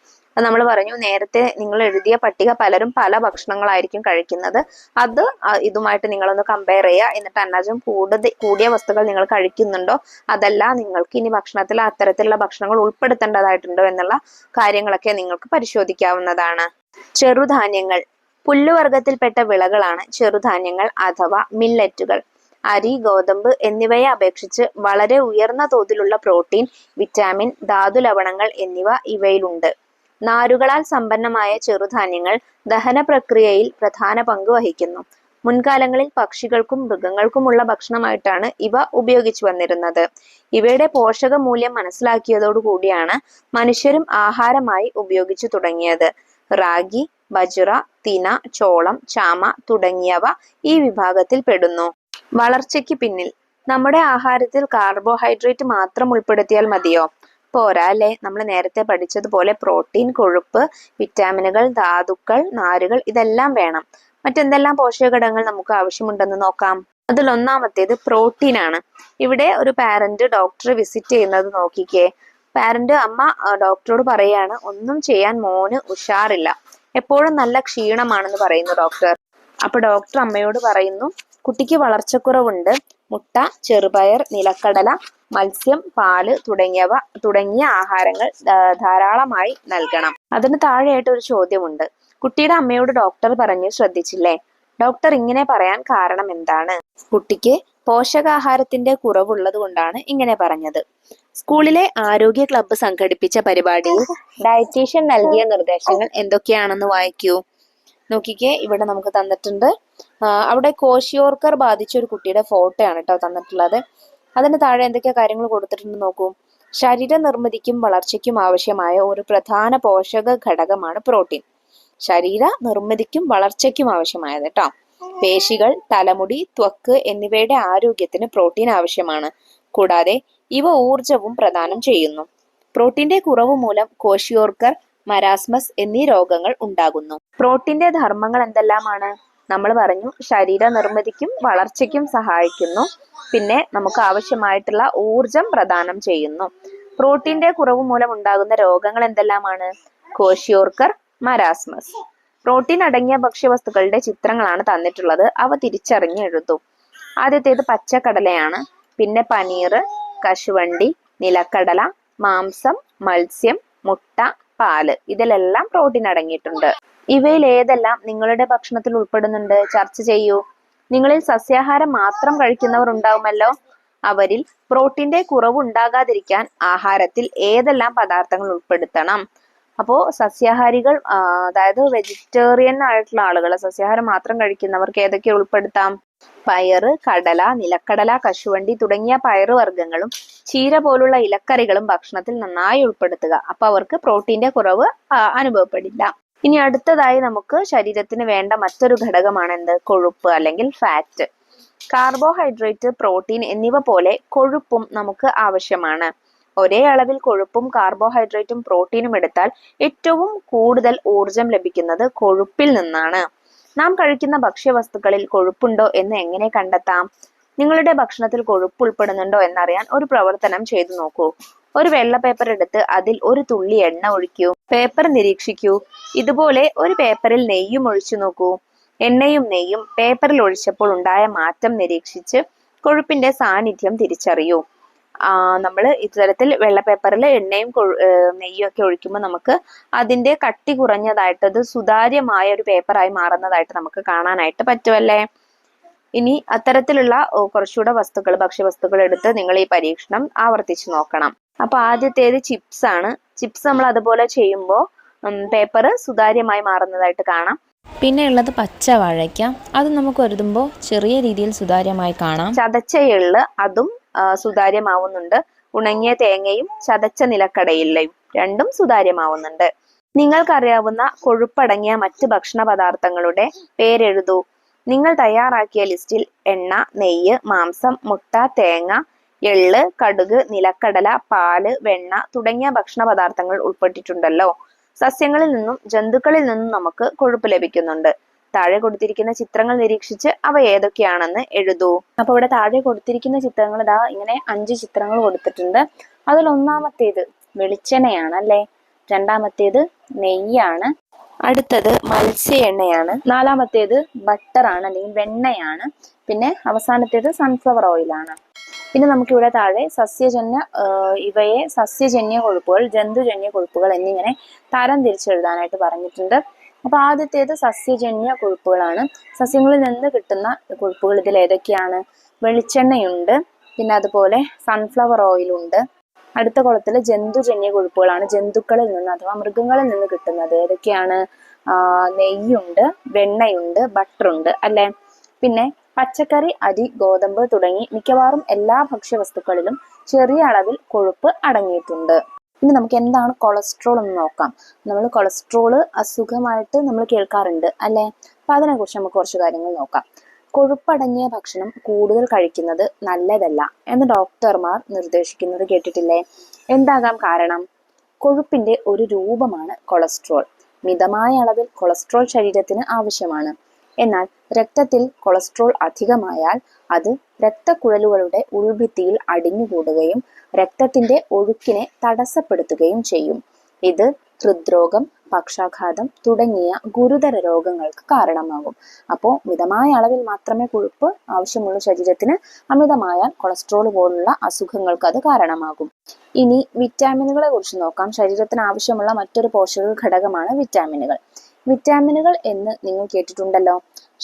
[SPEAKER 1] നമ്മൾ പറഞ്ഞു നേരത്തെ നിങ്ങൾ എഴുതിയ പട്ടിക പലരും പല ഭക്ഷണങ്ങളായിരിക്കും കഴിക്കുന്നത്. അത് ഇതുമായിട്ട് നിങ്ങളൊന്ന് കമ്പയർ ചെയ്യുക. എന്നിട്ട് അന്നജം കൂടിയ വസ്തുക്കൾ നിങ്ങൾ കഴിക്കുന്നുണ്ടോ, അതല്ല നിങ്ങൾക്ക് ഇനി ഭക്ഷണത്തിൽ അത്തരത്തിലുള്ള ഭക്ഷണങ്ങൾ ഉൾപ്പെടുത്തേണ്ടതായിട്ടുണ്ടോ എന്നുള്ള കാര്യങ്ങളൊക്കെ നിങ്ങൾക്ക് പരിശോധിക്കാവുന്നതാണ്. ചെറുധാന്യങ്ങൾ. പുല്ലുവർഗത്തിൽപ്പെട്ട വിളകളാണ് ചെറുധാന്യങ്ങൾ അഥവാ മില്ലറ്റുകൾ. അരി, ഗോതമ്പ് എന്നിവയെ അപേക്ഷിച്ച് വളരെ ഉയർന്ന തോതിലുള്ള പ്രോട്ടീൻ, വിറ്റാമിൻ, ധാതു ലവണങ്ങൾ എന്നിവ ഇവയിലുണ്ട്. നാരുകളാൽ സമ്പന്നമായ ചെറുധാന്യങ്ങൾ ദഹന പ്രക്രിയയിൽ പ്രധാന പങ്ക് വഹിക്കുന്നു. മുൻകാലങ്ങളിൽ പക്ഷികൾക്കും മൃഗങ്ങൾക്കുമുള്ള ഭക്ഷണമായിട്ടാണ് ഇവ ഉപയോഗിച്ചു വന്നിരുന്നത്. ഇവയുടെ പോഷക മൂല്യം മനസ്സിലാക്കിയതോടുകൂടിയാണ് മനുഷ്യരും ആഹാരമായി ഉപയോഗിച്ചു തുടങ്ങിയത്. റാഗി, ബജ്റ, തിന, ചോളം, ചാമ തുടങ്ങിയവ ഈ വിഭാഗത്തിൽ പെടുന്നു. വളർച്ചയ്ക്ക് പിന്നിൽ. നമ്മുടെ ആഹാരത്തിൽ കാർബോഹൈഡ്രേറ്റ് മാത്രം ഉൾപ്പെടുത്തിയാൽ മതിയോ? പോരാ അല്ലേ. നമ്മൾ നേരത്തെ പഠിച്ചതുപോലെ പ്രോട്ടീൻ, കൊഴുപ്പ്, വിറ്റാമിനുകൾ, ധാതുക്കൾ, നാരുകൾ ഇതെല്ലാം വേണം. മറ്റെന്തെല്ലാം പോഷകഘടകങ്ങൾ നമുക്ക് ആവശ്യമുണ്ടെന്ന് നോക്കാം. അതിലൊന്നാമത്തേത് പ്രോട്ടീൻ ആണ്. ഇവിടെ ഒരു പാരന്റ് ഡോക്ടറെ വിസിറ്റ് ചെയ്യുന്നത് നോക്കിക്കേ. അമ്മ ഡോക്ടറോട് പറയാണ്, ഒന്നും ചെയ്യാൻ മോന് ഉഷാറില്ല, എപ്പോഴും നല്ല ക്ഷീണമാണെന്ന് പറയുന്നു ഡോക്ടർ. അപ്പൊ ഡോക്ടർ അമ്മയോട് പറയുന്നു, കുട്ടിക്ക് വളർച്ചക്കുറവുണ്ട്. മുട്ട, ചെറുപയർ, നിലക്കടല, മത്സ്യം, പാല് തുടങ്ങിയ ആഹാരങ്ങൾ ധാരാളമായി നൽകണം. അതിന് താഴെയായിട്ട് ഒരു ചോദ്യമുണ്ട്. കുട്ടിയുടെ അമ്മയോട് ഡോക്ടർ പറഞ്ഞു ശ്രദ്ധിച്ചില്ലേ? ഡോക്ടർ ഇങ്ങനെ പറയാൻ കാരണം എന്താണ്? കുട്ടിക്ക് പോഷകാഹാരത്തിന്റെ കുറവുള്ളത് കൊണ്ടാണ് ഇങ്ങനെ പറഞ്ഞത്. സ്കൂളിലെ ആരോഗ്യ ക്ലബ്ബ് സംഘടിപ്പിച്ച പരിപാടിയിൽ ഡയറ്റീഷ്യൻ നൽകിയ നിർദ്ദേശങ്ങൾ എന്തൊക്കെയാണെന്ന് വായിക്കൂ. നോക്കിക്കേ, ഇവിടെ നമുക്ക് തന്നിട്ടുണ്ട്. അവിടെ കോശിയോർക്കർ ബാധിച്ച ഒരു കുട്ടിയുടെ ഫോട്ടോ ആണ് കേട്ടോ തന്നിട്ടുള്ളത്. അതിന് താഴെ എന്തൊക്കെ കാര്യങ്ങൾ കൊടുത്തിട്ടുണ്ട് നോക്കൂ. ശരീര നിർമ്മിതിക്കും വളർച്ചയ്ക്കും ആവശ്യമായ ഒരു പ്രധാന പോഷക ഘടകമാണ് പ്രോട്ടീൻ. ശരീര നിർമ്മിതിക്കും വളർച്ചയ്ക്കും ആവശ്യമായത് കേട്ടോ. പേശികൾ, തലമുടി, ത്വക്ക് എന്നിവയുടെ ആരോഗ്യത്തിന് പ്രോട്ടീൻ ആവശ്യമാണ്. കൂടാതെ ഇവ ഊർജവും പ്രദാനം ചെയ്യുന്നു. പ്രോട്ടീന്റെ കുറവ് മൂലം കോശിയോർക്കർ, മരാസ്മസ് എന്നീ രോഗങ്ങൾ ഉണ്ടാകുന്നു. പ്രോട്ടീന്റെ ധർമ്മങ്ങൾ എന്തെല്ലാമാണ്? നമ്മൾ പറഞ്ഞു ശരീര നിർമ്മിതിക്കും വളർച്ചയ്ക്കും സഹായിക്കുന്നു. പിന്നെ നമുക്ക് ആവശ്യമായിട്ടുള്ള ഊർജം പ്രദാനം ചെയ്യുന്നു. പ്രോട്ടീന്റെ കുറവ് മൂലം ഉണ്ടാകുന്ന രോഗങ്ങൾ എന്തെല്ലാമാണ്? കോശിയോർക്കർ, മരാസ്മസ്. പ്രോട്ടീൻ അടങ്ങിയ ഭക്ഷ്യവസ്തുക്കളുടെ ചിത്രങ്ങളാണ് തന്നിട്ടുള്ളത്. അവ തിരിച്ചറിഞ്ഞ് എഴുതൂ. ആദ്യത്തേത് പച്ചക്കടലയാണ്. പിന്നെ പനീർ, കശുവണ്ടി, നിലക്കടല, മാംസം, മത്സ്യം, മുട്ട, പാല് ഇതിലെല്ലാം പ്രോട്ടീൻ അടങ്ങിയിട്ടുണ്ട്. ഇവയിൽ ഏതെല്ലാം നിങ്ങളുടെ ഭക്ഷണത്തിൽ ഉൾപ്പെടുന്നുണ്ട്? ചർച്ച ചെയ്യൂ. നിങ്ങളിൽ സസ്യാഹാരം മാത്രം കഴിക്കുന്നവർ ഉണ്ടാവുമല്ലോ. അവരിൽ പ്രോട്ടീന്റെ കുറവ് ഉണ്ടാകാതിരിക്കാൻ ആഹാരത്തിൽ ഏതെല്ലാം പദാർത്ഥങ്ങൾ ഉൾപ്പെടുത്തണം? അപ്പോ സസ്യാഹാരികൾ, അതായത് വെജിറ്റേറിയൻ ആയിട്ടുള്ള ആളുകൾ, സസ്യാഹാരം മാത്രം കഴിക്കുന്നവർക്ക് ഏതൊക്കെ ഉൾപ്പെടുത്താം? പയറ്, കടല, നിലക്കടല, കശുവണ്ടി തുടങ്ങിയ പയറുവർഗ്ഗങ്ങളും ചീര പോലുള്ള ഇലക്കറികളും ഭക്ഷണത്തിൽ നന്നായി ഉൾപ്പെടുത്തുക. അപ്പൊ അവർക്ക് പ്രോട്ടീന്റെ കുറവ് അനുഭവപ്പെടില്ല. ഇനി അടുത്തതായി നമുക്ക് ശരീരത്തിന് വേണ്ട മറ്റൊരു ഘടകമാണ് എന്ത്? കൊഴുപ്പ് അല്ലെങ്കിൽ ഫാറ്റ്. കാർബോഹൈഡ്രേറ്റ്, പ്രോട്ടീൻ എന്നിവ പോലെ കൊഴുപ്പും നമുക്ക് ആവശ്യമാണ്. ഒരേ അളവിൽ കൊഴുപ്പും കാർബോഹൈഡ്രേറ്റും പ്രോട്ടീനും എടുത്താൽ ഏറ്റവും കൂടുതൽ ഊർജം ലഭിക്കുന്നത് കൊഴുപ്പിൽ നിന്നാണ്. നാം കഴിക്കുന്ന ഭക്ഷ്യവസ്തുക്കളിൽ കൊഴുപ്പുണ്ടോ എന്ന് എങ്ങനെ കണ്ടെത്താം? നിങ്ങളുടെ ഭക്ഷണത്തിൽ കൊഴുപ്പ് ഉൾപ്പെടുന്നുണ്ടോ എന്നറിയാൻ ഒരു പ്രവർത്തനം ചെയ്തു നോക്കൂ. ഒരു വെള്ള പേപ്പർ എടുത്ത് അതിൽ ഒരു തുള്ളി എണ്ണ ഒഴിക്കൂ. പേപ്പർ നിരീക്ഷിക്കൂ. ഇതുപോലെ ഒരു പേപ്പറിൽ നെയ്യും ഒഴിച്ചു നോക്കൂ. എണ്ണയും നെയ്യും പേപ്പറിൽ ഒഴിച്ചപ്പോൾ ഉണ്ടായ മാറ്റം നിരീക്ഷിച്ച് കൊഴുപ്പിന്റെ സാന്നിധ്യം തിരിച്ചറിയൂ. നമ്മൾ ഇത്തരത്തിൽ വെള്ള പേപ്പറിൽ എണ്ണയും നെയ്യും ഒക്കെ ഒഴിക്കുമ്പോൾ നമുക്ക് അതിന്റെ കട്ടി കുറഞ്ഞതായിട്ട്, അത് സുതാര്യമായ ഒരു പേപ്പറായി മാറുന്നതായിട്ട് നമുക്ക് കാണാനായിട്ട് പറ്റുമല്ലേ. ഇനി അത്തരത്തിലുള്ള കുറച്ചുകൂടെ ഭക്ഷ്യവസ്തുക്കൾ എടുത്ത് നിങ്ങൾ ഈ പരീക്ഷണം ആവർത്തിച്ചു നോക്കണം. അപ്പൊ ആദ്യത്തേത് ചിപ്സ് ആണ്. ചിപ്സ് നമ്മൾ അതുപോലെ ചെയ്യുമ്പോൾ പേപ്പർ സുതാര്യമായി മാറുന്നതായിട്ട് കാണാം.
[SPEAKER 3] പിന്നെ ഉള്ളത് പച്ച വാഴയ്ക്ക. അത് നമുക്ക് ഒരുതുമ്പോൾ ചെറിയ രീതിയിൽ സുതാര്യമായി കാണാം.
[SPEAKER 1] ചതച്ച എള്ള്, അതും സുതാര്യമാവുന്നുണ്ട്. ഉണങ്ങിയ തേങ്ങയും ചതച്ച നിലക്കടലയും രണ്ടും സുതാര്യമാവുന്നുണ്ട്. നിങ്ങൾക്കറിയാവുന്ന കൊഴുപ്പടങ്ങിയ മറ്റ് ഭക്ഷണ പദാർത്ഥങ്ങളുടെ പേരെഴുതൂ. നിങ്ങൾ തയ്യാറാക്കിയ ലിസ്റ്റിൽ എണ്ണ, നെയ്യ്, മാംസം, മുട്ട, തേങ്ങ, എള്ള്, കടുക്, നിലക്കടല, പാല്, വെണ്ണ തുടങ്ങിയ ഭക്ഷണ പദാർത്ഥങ്ങൾ ഉൾപ്പെട്ടിട്ടുണ്ടല്ലോ. സസ്യങ്ങളിൽ നിന്നും ജന്തുക്കളിൽ നിന്നും നമുക്ക് കൊഴുപ്പ് ലഭിക്കുന്നുണ്ട്. താഴെ കൊടുത്തിരിക്കുന്ന ചിത്രങ്ങൾ നിരീക്ഷിച്ച് അവ ഏതൊക്കെയാണെന്ന് എഴുതൂ. അപ്പൊ ഇവിടെ താഴെ കൊടുത്തിരിക്കുന്ന ചിത്രങ്ങൾ ഇങ്ങനെ 5 ചിത്രങ്ങൾ കൊടുത്തിട്ടുണ്ട്. അതിൽ ഒന്നാമത്തേത് വെളിച്ചെണ്ണയാണ് അല്ലേ.
[SPEAKER 2] രണ്ടാമത്തേത് നെയ്യാണ്. അടുത്തത് മത്സ്യ എണ്ണയാണ്. നാലാമത്തേത് ബട്ടറാണ് അല്ലെങ്കിൽ വെണ്ണയാണ്. പിന്നെ അവസാനത്തേത് സൺഫ്ലവർ ഓയിലാണ്. പിന്നെ നമുക്കിവിടെ താഴെ ഇവയെ സസ്യജന്യ കൊഴുപ്പുകൾ, ജന്തുജന്യ കൊഴുപ്പുകൾ എന്നിങ്ങനെ തരം തിരിച്ചെഴുതാനായിട്ട് പറഞ്ഞിട്ടുണ്ട്. അപ്പൊ ആദ്യത്തേത് സസ്യജന്യ കൊഴുപ്പുകളാണ്. സസ്യങ്ങളിൽ നിന്ന് കിട്ടുന്ന കൊഴുപ്പുകൾ ഇതിൽ ഏതൊക്കെയാണ്? വെളിച്ചെണ്ണയുണ്ട്, പിന്നെ അതുപോലെ സൺഫ്ലവർ ഓയിലുണ്ട്. അടുത്ത കുളത്തിൽ ജന്തുജന്യ കൊഴുപ്പുകളാണ്. ജന്തുക്കളിൽ നിന്ന് അഥവാ മൃഗങ്ങളിൽ നിന്ന് കിട്ടുന്നത് ഏതൊക്കെയാണ്? നെയ്യുണ്ട്, വെണ്ണയുണ്ട്, ബട്ടറുണ്ട് അല്ലെ. പിന്നെ പച്ചക്കറി, അരി, ഗോതമ്പ് തുടങ്ങി മിക്കവാറും എല്ലാ ഭക്ഷ്യവസ്തുക്കളിലും ചെറിയ അളവിൽ കൊഴുപ്പ് അടങ്ങിയിട്ടുണ്ട്. ഇനി നമുക്ക് എന്താണ് കൊളസ്ട്രോൾ എന്ന് നോക്കാം. നമ്മൾ കൊളസ്ട്രോള് അസുഖമായിട്ട് നമ്മൾ കേൾക്കാറുണ്ട് അല്ലെ. അപ്പൊ അതിനെ കുറിച്ച് നമുക്ക് കുറച്ച് കാര്യങ്ങൾ നോക്കാം. കൊഴുപ്പടങ്ങിയ ഭക്ഷണം കൂടുതൽ കഴിക്കുന്നത് നല്ലതല്ല എന്ന് ഡോക്ടർമാർ നിർദ്ദേശിക്കുന്നത് കേട്ടിട്ടില്ലേ? എന്താകാം കാരണം? കൊഴുപ്പിന്റെ ഒരു രൂപമാണ് കൊളസ്ട്രോൾ. മിതമായ അളവിൽ കൊളസ്ട്രോൾ ശരീരത്തിന് ആവശ്യമാണ്. എന്നാൽ രക്തത്തിൽ കൊളസ്ട്രോൾ അധികമായാൽ അത് രക്തക്കുഴലുകളുടെ ഉൾഭിത്തിയിൽ അടിഞ്ഞുകൂടുകയും രക്തത്തിന്റെ ഒഴുക്കിനെ തടസ്സപ്പെടുത്തുകയും ചെയ്യും. ഇത് ഹൃദ്രോഗം, പക്ഷാഘാതം തുടങ്ങിയ ഗുരുതര രോഗങ്ങൾക്ക് കാരണമാകും. അപ്പോൾ മിതമായ അളവിൽ മാത്രമേ കൊഴുപ്പ് ആവശ്യമുള്ള ശരീരത്തിന്. അമിതമായാൽ കൊളസ്ട്രോൾ പോലുള്ള അസുഖങ്ങൾക്ക് അത് കാരണമാകും. ഇനി വിറ്റാമിനുകളെ കുറിച്ച് നോക്കാം. ശരീരത്തിന് ആവശ്യമുള്ള മറ്റൊരു പോഷക ഘടകമാണ് വിറ്റാമിനുകൾ. വിറ്റാമിനുകൾ എന്ന് നിങ്ങൾ കേട്ടിട്ടുണ്ടല്ലോ.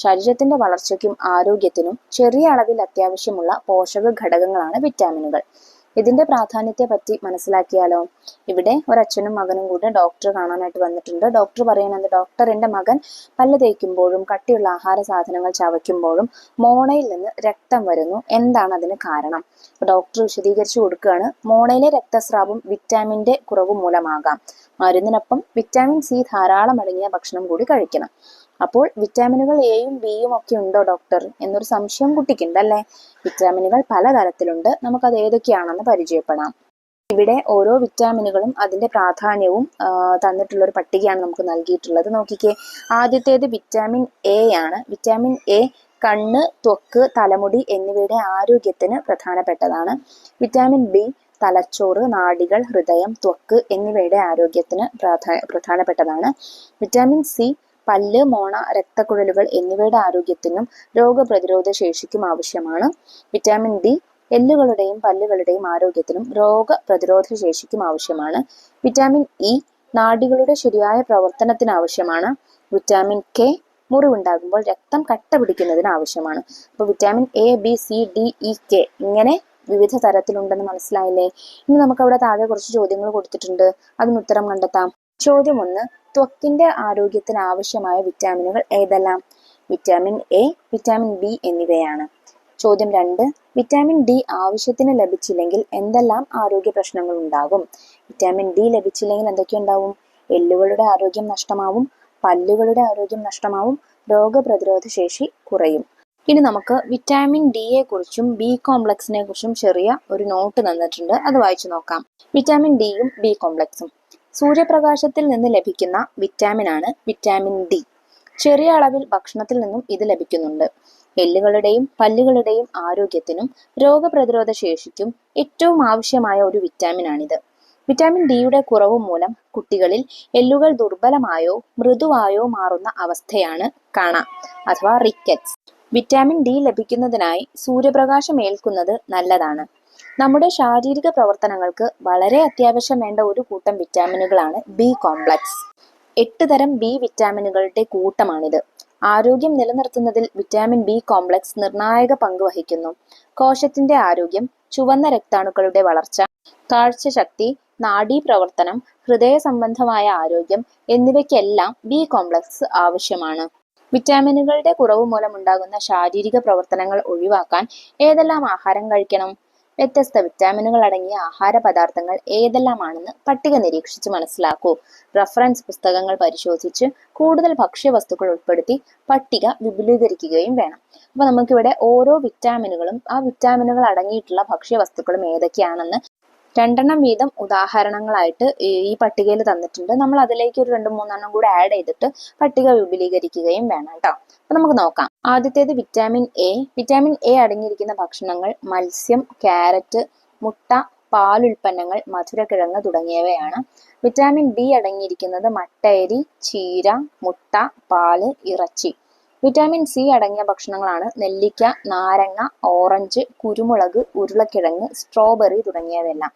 [SPEAKER 2] ശരീരത്തിന്റെ വളർച്ചയ്ക്കും ആരോഗ്യത്തിനും ചെറിയ അളവിൽ അത്യാവശ്യമുള്ള പോഷക ഘടകങ്ങളാണ് വിറ്റാമിനുകൾ. ഇതിന്റെ പ്രാധാന്യത്തെ പറ്റി മനസ്സിലാക്കിയാലോ? ഇവിടെ ഒരച്ഛനും മകനും കൂടെ ഡോക്ടർ കാണാനായിട്ട് വന്നിട്ടുണ്ട്. ഡോക്ടർ പറയുന്നത്, ഡോക്ടർ, എൻ്റെ മകൻ പല്ല് തേക്കുമ്പോഴും കട്ടിയുള്ള ആഹാര സാധനങ്ങൾ ചവയ്ക്കുമ്പോഴും മോണയിൽ നിന്ന് രക്തം വരുന്നു. എന്താണ് അതിന് കാരണം? ഡോക്ടർ വിശദീകരിച്ചു കൊടുക്കുകയാണ്. മോണയിലെ രക്തസ്രാവം വിറ്റാമിന്റെ കുറവ് മൂലമാകാം. മരുന്നിനൊപ്പം വിറ്റാമിൻ സി ധാരാളം അടങ്ങിയ ഭക്ഷണം കൂടി കഴിക്കണം. അപ്പോൾ വിറ്റാമിനുകൾ എയും ബിയും ഒക്കെ ഉണ്ടോ ഡോക്ടർ എന്നൊരു സംശയം കുട്ടിക്കുണ്ട് അല്ലേ. വിറ്റാമിനുകൾ പലതരത്തിലുണ്ട്. നമുക്കത് ഏതൊക്കെയാണെന്ന് പരിചയപ്പെടാം. ഇവിടെ ഓരോ വിറ്റാമിനുകളും അതിന്റെ പ്രാധാന്യവും തന്നിട്ടുള്ള ഒരു പട്ടികയാണ് നമുക്ക് നൽകിയിട്ടുള്ളത്. നോക്കിക്കേ, ആദ്യത്തേത് വിറ്റാമിൻ എ ആണ്. വിറ്റാമിൻ എ കണ്ണ്, ത്വക്ക്, തലമുടി എന്നിവയുടെ ആരോഗ്യത്തിന് പ്രധാനപ്പെട്ടതാണ്. വിറ്റാമിൻ ബി തലച്ചോറ്, നാഡികൾ, ഹൃദയം, ത്വക്ക് എന്നിവയുടെ ആരോഗ്യത്തിന് പ്രധാനപ്പെട്ടതാണ്. വിറ്റാമിൻ സി പല്ല്, മോണ, രക്തക്കുഴലുകൾ എന്നിവയുടെ ആരോഗ്യത്തിനും രോഗപ്രതിരോധ ശേഷിക്കും ആവശ്യമാണ്. വിറ്റാമിൻ ഡി എല്ലുകളുടെയും പല്ലുകളുടെയും ആരോഗ്യത്തിനും രോഗപ്രതിരോധ ശേഷിക്കും ആവശ്യമാണ്. വിറ്റാമിൻ ഇ നാഡികളുടെ ശരിയായ പ്രവർത്തനത്തിന് ആവശ്യമാണ്. വിറ്റാമിൻ കെ മുറിവുണ്ടാകുമ്പോൾ രക്തം കട്ട പിടിക്കുന്നതിന് ആവശ്യമാണ്. അപ്പോൾ vitamin A, B, C, D, E, K ഇങ്ങനെ വിവിധ തരത്തിലുണ്ടെന്ന് മനസ്സിലായില്ലേ? ഇനി നമുക്ക് അവിടെ താഴെ കുറച്ച് ചോദ്യങ്ങൾ കൊടുത്തിട്ടുണ്ട്. അതിന് ഉത്തരം കണ്ടെത്താം. ചോദ്യം 1, ത്വക്കിന്റെ ആരോഗ്യത്തിന് ആവശ്യമായ വിറ്റാമിനുകൾ ഏതെല്ലാം? വിറ്റാമിൻ എ, വിറ്റാമിൻ ബി എന്നിവയാണ്. ചോദ്യം 2, വിറ്റാമിൻ ഡി ആവശ്യത്തിന് ലഭിച്ചില്ലെങ്കിൽ എന്തെല്ലാം ആരോഗ്യ പ്രശ്നങ്ങൾ ഉണ്ടാകും? വിറ്റാമിൻ ഡി ലഭിച്ചില്ലെങ്കിൽ എന്തൊക്കെ ഉണ്ടാവും? എല്ലുകളുടെ ആരോഗ്യം നഷ്ടമാവും, പല്ലുകളുടെ ആരോഗ്യം നഷ്ടമാവും, രോഗപ്രതിരോധ ശേഷി കുറയും. ഇനി നമുക്ക് വിറ്റാമിൻ ഡിയെ കുറിച്ചും ബി കോംപ്ലക്സിനെ കുറിച്ചും ചെറിയ ഒരു നോട്ട് തന്നിട്ടുണ്ട്. അത് വായിച്ചു നോക്കാം. വിറ്റാമിൻ ഡിയും ബി കോംപ്ലക്സും. സൂര്യപ്രകാശത്തിൽ നിന്ന് ലഭിക്കുന്ന വിറ്റാമിനാണ് വിറ്റാമിൻ ഡി. ചെറിയ അളവിൽ ഭക്ഷണത്തിൽ നിന്നും ഇത് ലഭിക്കുന്നുണ്ട്. എല്ലുകളുടെയും പല്ലുകളുടെയും ആരോഗ്യത്തിനും രോഗപ്രതിരോധ ശേഷിക്കും ഏറ്റവും ആവശ്യമായ ഒരു വിറ്റാമിനാണിത്. വിറ്റാമിൻ ഡിയുടെ കുറവ് മൂലം കുട്ടികളിൽ എല്ലുകൾ ദുർബലമായോ മൃദുവായോ മാറുന്ന അവസ്ഥയാണ് കാണാം, അഥവാ റിക്കറ്റ്സ്. വിറ്റാമിൻ ഡി ലഭിക്കുന്നതിനായി സൂര്യപ്രകാശം ഏൽക്കുന്നത് നല്ലതാണ്. നമ്മുടെ ശാരീരിക പ്രവർത്തനങ്ങൾക്ക് വളരെ അത്യാവശ്യം വേണ്ട ഒരു കൂട്ടം വിറ്റാമിനുകളാണ് ബി കോംപ്ലക്സ്. 8 തരം ബി വിറ്റാമിനുകളുടെ കൂട്ടമാണിത്. ആരോഗ്യം നിലനിർത്തുന്നതിൽ വിറ്റാമിൻ ബി കോംപ്ലക്സ് നിർണായക പങ്ക് വഹിക്കുന്നു. കോശത്തിന്റെ ആരോഗ്യം, ചുവന്ന രക്താണുക്കളുടെ വളർച്ച, കാഴ്ചശക്തി, നാഡീപ്രവർത്തനം, ഹൃദയ സംബന്ധമായ ആരോഗ്യം എന്നിവയ്ക്കെല്ലാം ബി കോംപ്ലക്സ് ആവശ്യമാണ്. വിറ്റാമിനുകളുടെ കുറവ് മൂലമുണ്ടാകുന്ന ശാരീരിക പ്രവർത്തനങ്ങൾ ഒഴിവാക്കാൻ ഏതെല്ലാം ആഹാരം കഴിക്കണം? വ്യത്യസ്ത വിറ്റാമിനുകൾ അടങ്ങിയ ആഹാര പദാർത്ഥങ്ങൾ ഏതെല്ലാമാണെന്ന് പട്ടിക നിരീക്ഷിച്ച് മനസ്സിലാക്കൂ. റഫറൻസ് പുസ്തകങ്ങൾ പരിശോധിച്ച് കൂടുതൽ ഭക്ഷ്യവസ്തുക്കൾ ഉൾപ്പെടുത്തി പട്ടിക വിപുലീകരിക്കുകയും വേണം. അപ്പൊ നമുക്കിവിടെ ഓരോ വിറ്റാമിനുകളും ആ വിറ്റാമിനുകൾ അടങ്ങിയിട്ടുള്ള ഭക്ഷ്യവസ്തുക്കളും ഏതൊക്കെയാണെന്ന് 2 വീതം ഉദാഹരണങ്ങളായിട്ട് ഈ പട്ടികയിൽ തന്നിട്ടുണ്ട്. നമ്മൾ അതിലേക്ക് ഒരു 2-3 കൂടെ ആഡ് ചെയ്തിട്ട് പട്ടിക വിപുലീകരിക്കുകയും വേണം കേട്ടോ. അപ്പൊ നമുക്ക് നോക്കാം. ആദ്യത്തേത് വിറ്റാമിൻ എ. വിറ്റാമിൻ എ അടങ്ങിയിരിക്കുന്ന ഭക്ഷണങ്ങൾ മത്സ്യം, ക്യാരറ്റ്, മുട്ട, പാലുൽപ്പന്നങ്ങൾ, മധുരക്കിഴങ്ങ് തുടങ്ങിയവയാണ്. വിറ്റാമിൻ ബി അടങ്ങിയിരിക്കുന്നത് മട്ടയരി, ചീര, മുട്ട, പാല്, ഇറച്ചി. വിറ്റാമിൻ സി അടങ്ങിയ ഭക്ഷണങ്ങളാണ് നെല്ലിക്ക, നാരങ്ങ, ഓറഞ്ച്, കുരുമുളക്, ഉരുളക്കിഴങ്ങ്, സ്ട്രോബെറി തുടങ്ങിയവയെല്ലാം.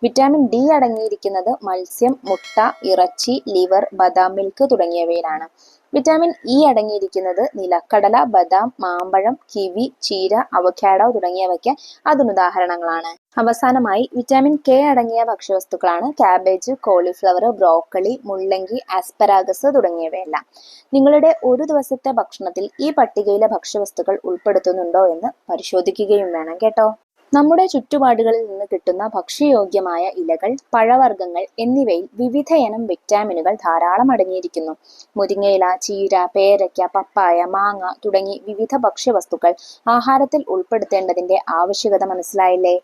[SPEAKER 2] വിറ്റാമിൻ ഡി അടങ്ങിയിരിക്കുന്നത് മത്സ്യം, മുട്ട, ഇറച്ചി, ലിവർ, ബദാം മിൽക്ക് തുടങ്ങിയവയിലാണ്. വിറ്റാമിൻ ഇ അടങ്ങിയിരിക്കുന്നത് നിലക്കടല, ബദാം, മാമ്പഴം, കിവി, ചീര, അവക്കാഡോ തുടങ്ങിയവയ്ക്ക് അതിനുദാഹരണങ്ങളാണ്. അവസാനമായി വിറ്റാമിൻ കെ അടങ്ങിയ ഭക്ഷ്യവസ്തുക്കളാണ് കാബേജ്, കോളിഫ്ലവർ, ബ്രോക്കലി, മുള്ളങ്കി, ആസ്പരാഗസ് തുടങ്ങിയവയെല്ലാം. നിങ്ങളുടെ ഒരു ദിവസത്തെ ഭക്ഷണത്തിൽ ഈ പട്ടികയിലെ ഭക്ഷ്യവസ്തുക്കൾ ഉൾപ്പെടുത്തുന്നുണ്ടോ എന്ന് പരിശോധിക്കുകയും വേണം കേട്ടോ. നമ്മുടെ ചുറ്റുപാടുകളിൽ നിന്ന് കിട്ടുന്ന ഭക്ഷ്യയോഗ്യമായ ഇലകൾ, പഴവർഗ്ഗങ്ങൾ എന്നിവയിൽ വിവിധയിനം വിറ്റാമിനുകൾ ധാരാളം അടങ്ങിയിരിക്കുന്നു. മുരിങ്ങയില, ചീര, പേരയ്ക്ക, പപ്പായ, മാങ്ങ തുടങ്ങി വിവിധ ഭക്ഷ്യവസ്തുക്കൾ ആഹാരത്തിൽ ഉൾപ്പെടുത്തേണ്ടതിന്റെ ആവശ്യകത മനസ്സിലായില്ലേ?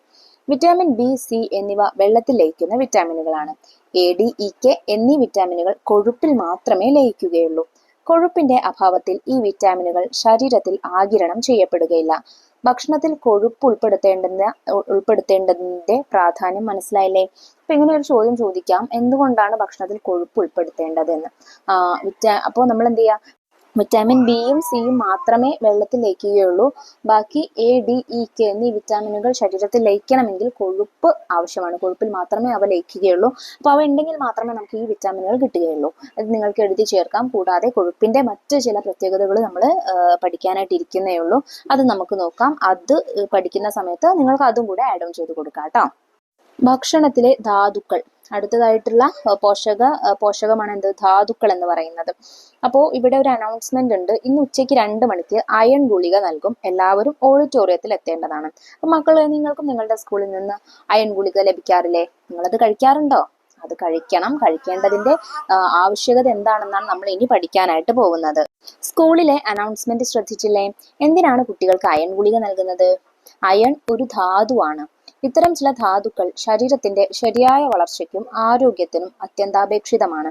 [SPEAKER 2] വിറ്റാമിൻ ബി, സി എന്നിവ വെള്ളത്തിൽ ലയിക്കുന്ന വിറ്റാമിനുകളാണ്. എ, ഡി, ഇ, കെ എന്നീ വിറ്റാമിനുകൾ കൊഴുപ്പിൽ മാത്രമേ ലയിക്കുകയുള്ളൂ. കൊഴുപ്പിന്റെ അഭാവത്തിൽ ഈ വിറ്റാമിനുകൾ ശരീരത്തിൽ ആഗിരണം ചെയ്യപ്പെടുകയില്ല. ഭക്ഷണത്തിൽ കൊഴുപ്പ് ഉൾപ്പെടുത്തേണ്ടതിന്റെ പ്രാധാന്യം മനസ്സിലായില്ലേ? അപ്പൊ ഇങ്ങനെ ഒരു ചോദ്യം ചോദിക്കാം, എന്തുകൊണ്ടാണ് ഭക്ഷണത്തിൽ കൊഴുപ്പ് ഉൾപ്പെടുത്തേണ്ടതെന്ന്. അപ്പോൾ നമ്മൾ എന്ത് ചെയ്യാം, വിറ്റാമിൻ ബിയും സിയും മാത്രമേ വെള്ളത്തിൽ ലയിക്കുകയുള്ളൂ. ബാക്കി എ, ഡി, ഇ, കെ എന്നീ വിറ്റാമിനുകൾ ശരീരത്തിൽ ലയിക്കണമെങ്കിൽ കൊഴുപ്പ് ആവശ്യമാണ്. കൊഴുപ്പിൽ മാത്രമേ അവ ലയിക്കുകയുള്ളൂ. അപ്പോൾ അവ ഉണ്ടെങ്കിൽ മാത്രമേ നമുക്ക് ഈ വിറ്റാമിനുകൾ കിട്ടുകയുള്ളൂ. അത് നിങ്ങൾക്ക് എഴുതി ചേർക്കാം. കൂടാതെ കൊഴുപ്പിന്റെ മറ്റ് ചില പ്രത്യേകതകൾ നമ്മൾ പഠിക്കാനായിട്ട് ഇരിക്കുന്നേ ഉള്ളൂ. അത് നമുക്ക് നോക്കാം. അത് പഠിക്കുന്ന സമയത്ത് നിങ്ങൾക്ക് അതും കൂടെ ആഡ് ഓൺ ചെയ്ത് കൊടുക്കാം കേട്ടോ. ഭക്ഷണത്തിലെ ധാതുക്കൾ, അടുത്തതായിട്ടുള്ള പോഷകമാണ് എന്ത്? ധാതുക്കൾ എന്ന് പറയുന്നത്. അപ്പോൾ ഇവിടെ ഒരു അനൗൺസ്മെന്റ് ഉണ്ട്. ഇന്ന് ഉച്ചയ്ക്ക് 2 മണിക്ക് അയൺ ഗുളിക നൽകും. എല്ലാവരും ഓഡിറ്റോറിയത്തിൽ എത്തേണ്ടതാണ്. അപ്പൊ മക്കളെ, നിങ്ങൾക്കും നിങ്ങളുടെ സ്കൂളിൽ നിന്ന് അയൺ ഗുളിക ലഭിക്കാറില്ലേ? നിങ്ങളത് കഴിക്കാറുണ്ടോ? അത് കഴിക്കണം. കഴിക്കേണ്ടതിന്റെ ആവശ്യകത എന്താണെന്നാണ് നമ്മൾ ഇനി പഠിക്കാനായിട്ട് പോകുന്നത്. സ്കൂളിലെ അനൗൺസ്മെന്റ് ശ്രദ്ധിച്ചില്ലേ? എന്തിനാണ് കുട്ടികൾക്ക് അയൺ ഗുളിക നൽകുന്നത്? അയൺ ഒരു ധാതുവാണ്. ഇത്തരം ചില ധാതുക്കൾ ശരീരത്തിന്റെ ശരിയായ വളർച്ചയ്ക്കും ആരോഗ്യത്തിനും അത്യന്താപേക്ഷിതമാണ്.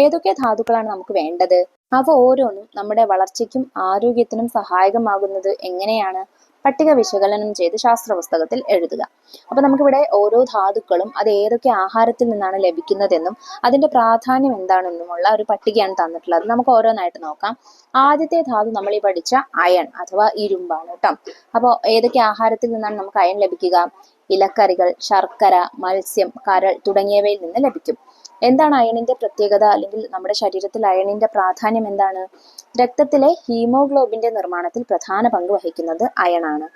[SPEAKER 2] ഏതൊക്കെ ധാതുക്കളാണ് നമുക്ക് വേണ്ടത്? അവ ഓരോന്നും നമ്മുടെ വളർച്ചയ്ക്കും ആരോഗ്യത്തിനും സഹായകമാകുന്നത് എങ്ങനെയാണ്? പട്ടിക വിശകലനം ചെയ്ത് ശാസ്ത്ര പുസ്തകത്തിൽ എഴുതുക. അപ്പൊ നമുക്കിവിടെ ഓരോ ധാതുക്കളും അത് ഏതൊക്കെ ആഹാരത്തിൽ നിന്നാണ് ലഭിക്കുന്നതെന്നും അതിന്റെ പ്രാധാന്യം എന്താണെന്നുമുള്ള ഒരു പട്ടികയാണ് തന്നിട്ടുള്ളത്. നമുക്ക് ഓരോന്നായിട്ട് നോക്കാം. ആദ്യത്തെ ധാതു നമ്മൾ ഈ പഠിച്ച അയൺ അഥവാ ഇരുമ്പാണ് കേട്ടോ. അപ്പോൾ ഏതൊക്കെ ആഹാരത്തിൽ നിന്നാണ് നമുക്ക് അയൺ ലഭിക്കുക? ഇലക്കറികൾ, ശർക്കര, മത്സ്യം, കരൾ തുടങ്ങിയവയിൽ നിന്ന് ലഭിക്കും. എന്താണ് അയണിന്റെ പ്രത്യേകത, അല്ലെങ്കിൽ നമ്മുടെ ശരീരത്തിൽ അയണിന്റെ പ്രാധാന്യം എന്താണ്? രക്തത്തിലെ ഹീമോഗ്ലോബിന്റെ നിർമ്മാണത്തിൽ പ്രധാന പങ്ക് വഹിക്കുന്നത് അയണാണ്.